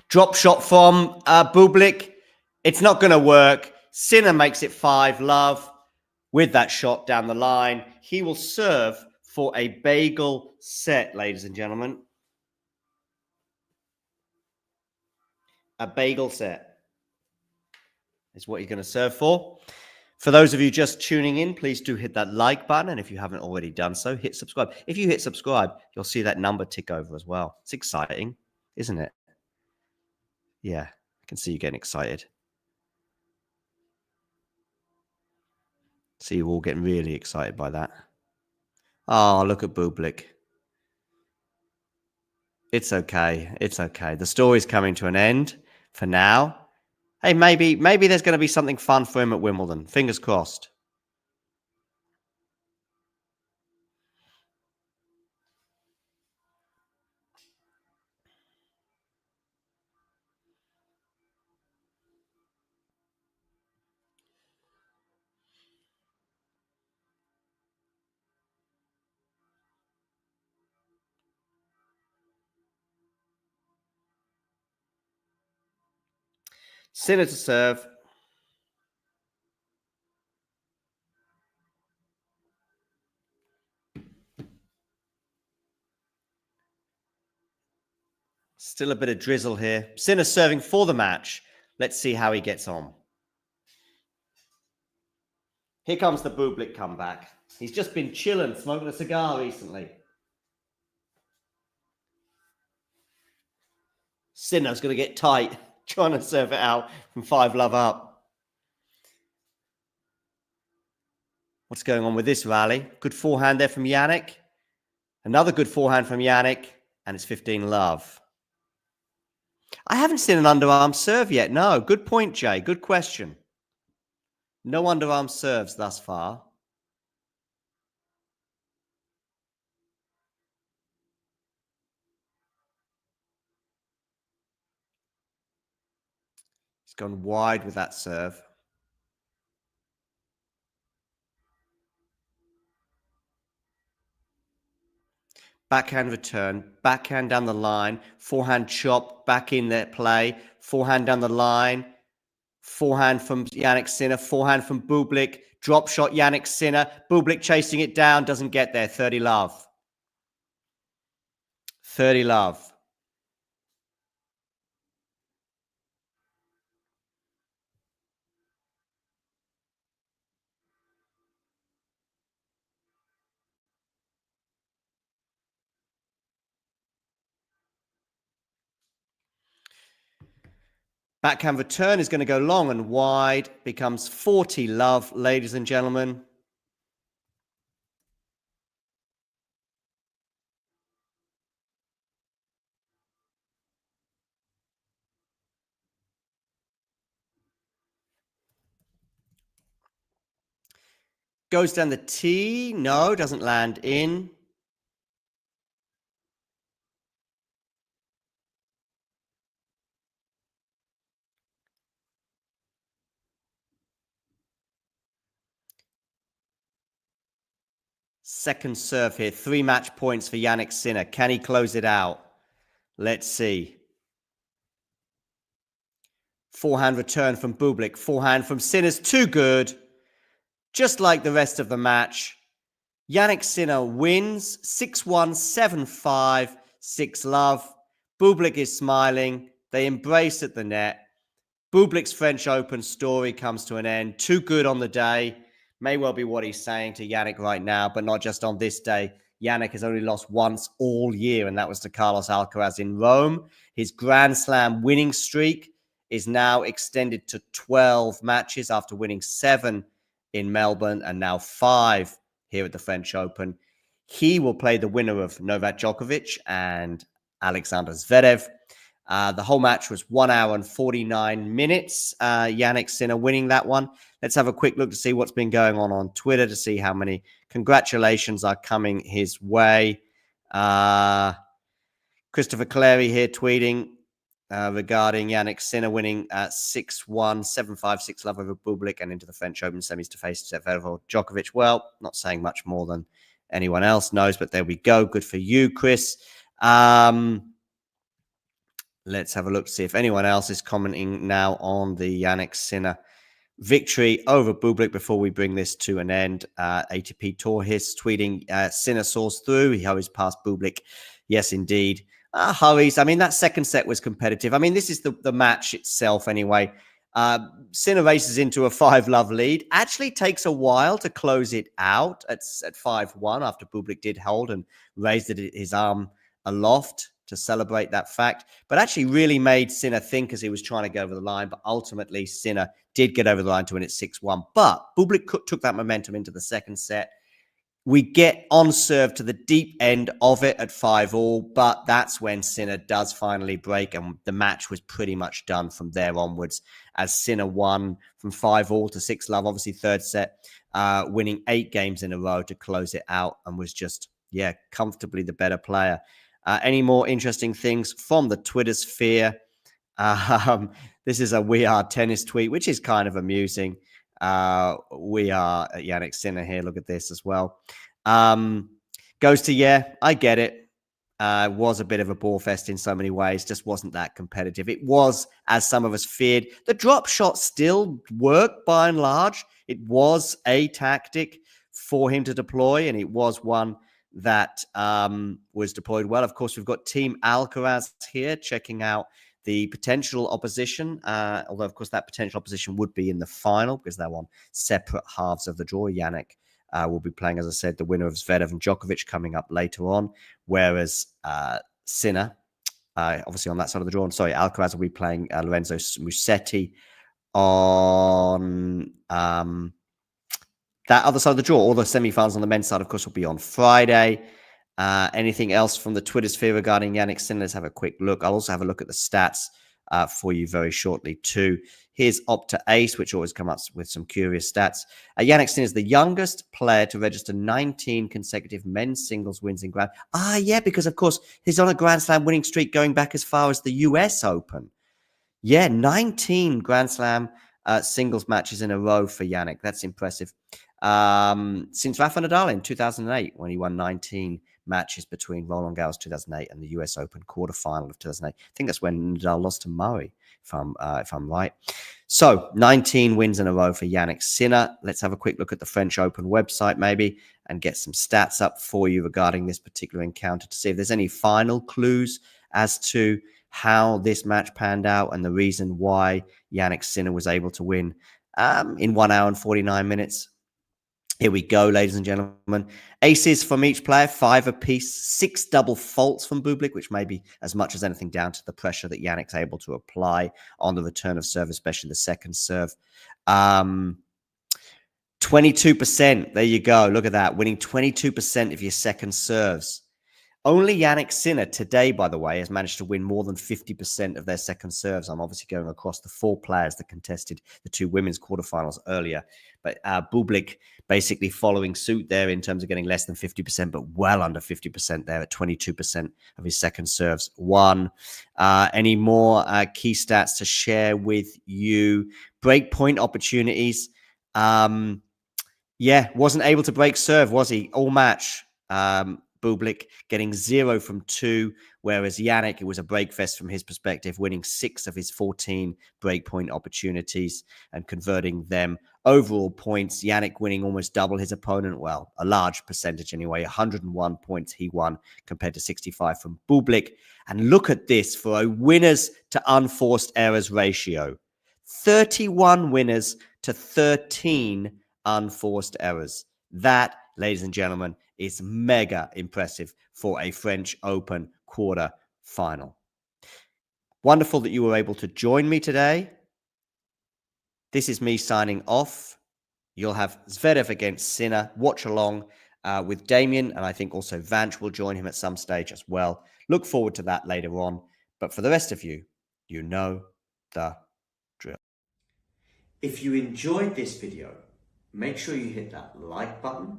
Drop shot from Bublik. It's not going to work. Sinner makes it 5-love with that shot down the line. He will serve for a bagel set, ladies and gentlemen. A bagel set is what you're going to serve for. For those of you just tuning in, please do hit that like button. And if you haven't already done so, hit subscribe. If you hit subscribe, you'll see that number tick over as well. It's exciting, isn't it? Yeah, I can see you getting excited. See you all getting really excited by that. Oh, look at Bublik. It's okay. It's okay. The story's coming to an end for now. Hey, maybe there's going to be something fun for him at Wimbledon. Fingers crossed. Sinner to serve. Still a bit of drizzle here. Sinner serving for the match. Let's see how he gets on. Here comes the Bublik comeback. He's just been chilling, smoking a cigar recently. Sinner's going to get tight, trying to serve it out from 5-love up. What's going on with this rally? Good forehand there from Jannik. Another good forehand from Jannik, and it's 15-love. I haven't seen an underarm serve yet. No, good point, Jay. Good question. No underarm serves thus far. He's gone wide with that serve. Backhand return, backhand down the line, forehand chop, back in there play, forehand down the line, forehand from Jannik Sinner, forehand from Bublik, drop shot Jannik Sinner, Bublik chasing it down, doesn't get there, 30-love. 30-love. Backhand return is going to go long and wide, becomes 40-love, ladies and gentlemen. Goes down the tee. No, doesn't land in. Second serve here. 3 match points for Jannik Sinner. Can he close it out? Let's see. Forehand return from Bublik. Forehand from Sinner's too good. Just like the rest of the match. Jannik Sinner wins 6-1, 7-5, 6-love. Bublik is smiling. They embrace at the net. Bublik's French Open story comes to an end. Too good on the day. May well be what he's saying to Jannik right now, but not just on this day. Jannik has only lost once all year, and that was to Carlos Alcaraz in Rome. His Grand Slam winning streak is now extended to 12 matches after winning 7 in Melbourne and now 5 here at the French Open. He will play the winner of Novak Djokovic and Alexander Zverev. The whole match was 1 hour and 49 minutes. Jannik Sinner winning that one. Let's have a quick look to see what's been going on Twitter to see how many congratulations are coming his way. Christopher Clary here tweeting regarding Jannik Sinner winning 6-1, 7-5, 6-love over Bublik and into the French Open semis to face Zverev or Djokovic. Well, not saying much more than anyone else knows, but there we go. Good for you, Chris. Let's have a look to see if anyone else is commenting now on the Jannik Sinner victory over Bublik before we bring this to an end. ATP Tour His tweeting, Sinner soars through. He hurries past Bublik. Yes, indeed. Hurries. I mean, that second set was competitive. I mean, this is the match itself anyway. Sinner races into a 5-love lead. Actually takes a while to close it out at 5-1 after Bublik did hold and raised his arm aloft to celebrate that fact, but actually really made Sinner think as he was trying to go over the line. But ultimately, Sinner did get over the line to win it 6-1. But Bublik took that momentum into the second set. We get on serve to the deep end of it at 5-all, but that's when Sinner does finally break, and the match was pretty much done from there onwards as Sinner won from 5-all to 6-love, obviously third set, winning 8 games in a row to close it out, and was just, comfortably the better player. Any more interesting things from the Twitter sphere? This is a We Are Tennis tweet, which is kind of amusing. We are Jannik Sinner here. Look at this as well. Goes to, I get it. Was a bit of a bore fest in so many ways. Just wasn't that competitive. It was, as some of us feared. The drop shot still worked by and large. It was a tactic for him to deploy, and it was one that was deployed well. Of course, we've got Team Alcaraz here checking out the potential opposition, although, of course, that potential opposition would be in the final because they're on separate halves of the draw. Jannik will be playing, as I said, the winner of Zverev and Djokovic coming up later on, whereas Sinner, obviously on that side of the draw, and Alcaraz will be playing Lorenzo Musetti on that other side of the draw. All the semi-finals on the men's side, of course, will be on Friday. Anything else from the Twitter sphere regarding Jannik Sinner? Let's have a quick look. I'll also have a look at the stats for you very shortly too. Here's Opta Ace, which always come up with some curious stats. Jannik Sinner is the youngest player to register 19 consecutive men's singles wins in Grand. Because of course he's on a Grand Slam winning streak going back as far as the US Open. 19 Grand Slam singles matches in a row for Jannik. That's impressive. Since Rafa Nadal in 2008, when he won 19 matches between Roland Garros 2008 and the US Open quarterfinal of 2008. I think that's when Nadal lost to Murray, if I'm right. So 19 wins in a row for Jannik Sinner. Let's have a quick look at the French Open website maybe and get some stats up for you regarding this particular encounter to see if there's any final clues as to how this match panned out and the reason why Jannik Sinner was able to win in 1 hour and 49 minutes. Here we go, ladies and gentlemen. Aces from each player, 5 apiece, 6 double faults from Bublik, which may be as much as anything down to the pressure that Jannik's able to apply on the return of serve, especially the second serve. 22%. There you go. Look at that. Winning 22% of your second serves. Only Jannik Sinner today, by the way, has managed to win more than 50% of their second serves. I'm obviously going across the 4 players that contested the 2 women's quarterfinals earlier. But Bublik basically following suit there in terms of getting less than 50%, but well under 50% there at 22% of his second serves won. Any more key stats to share with you? Break point opportunities. Yeah, wasn't able to break serve, was he? All match. Bublik getting 0 from 2, whereas Jannik, it was a break fest from his perspective, winning 6 of his 14 breakpoint opportunities and converting them. Overall points, Jannik winning almost double his opponent. Well, a large percentage anyway. 101 points he won compared to 65 from Bublik. And look at this for a winners to unforced errors ratio. 31 winners to 13 unforced errors. That, ladies and gentlemen, is mega impressive for a French Open quarter final. Wonderful that you were able to join me today. This is me signing off. You'll have Zverev against Sinner, watch along with Damien, and I think also Vanch will join him at some stage as well. Look forward to that later on. But for the rest of you, you know the drill. If you enjoyed this video, make sure you hit that like button.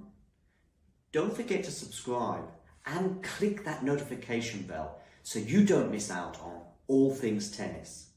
Don't forget to subscribe and click that notification bell so you don't miss out on all things tennis.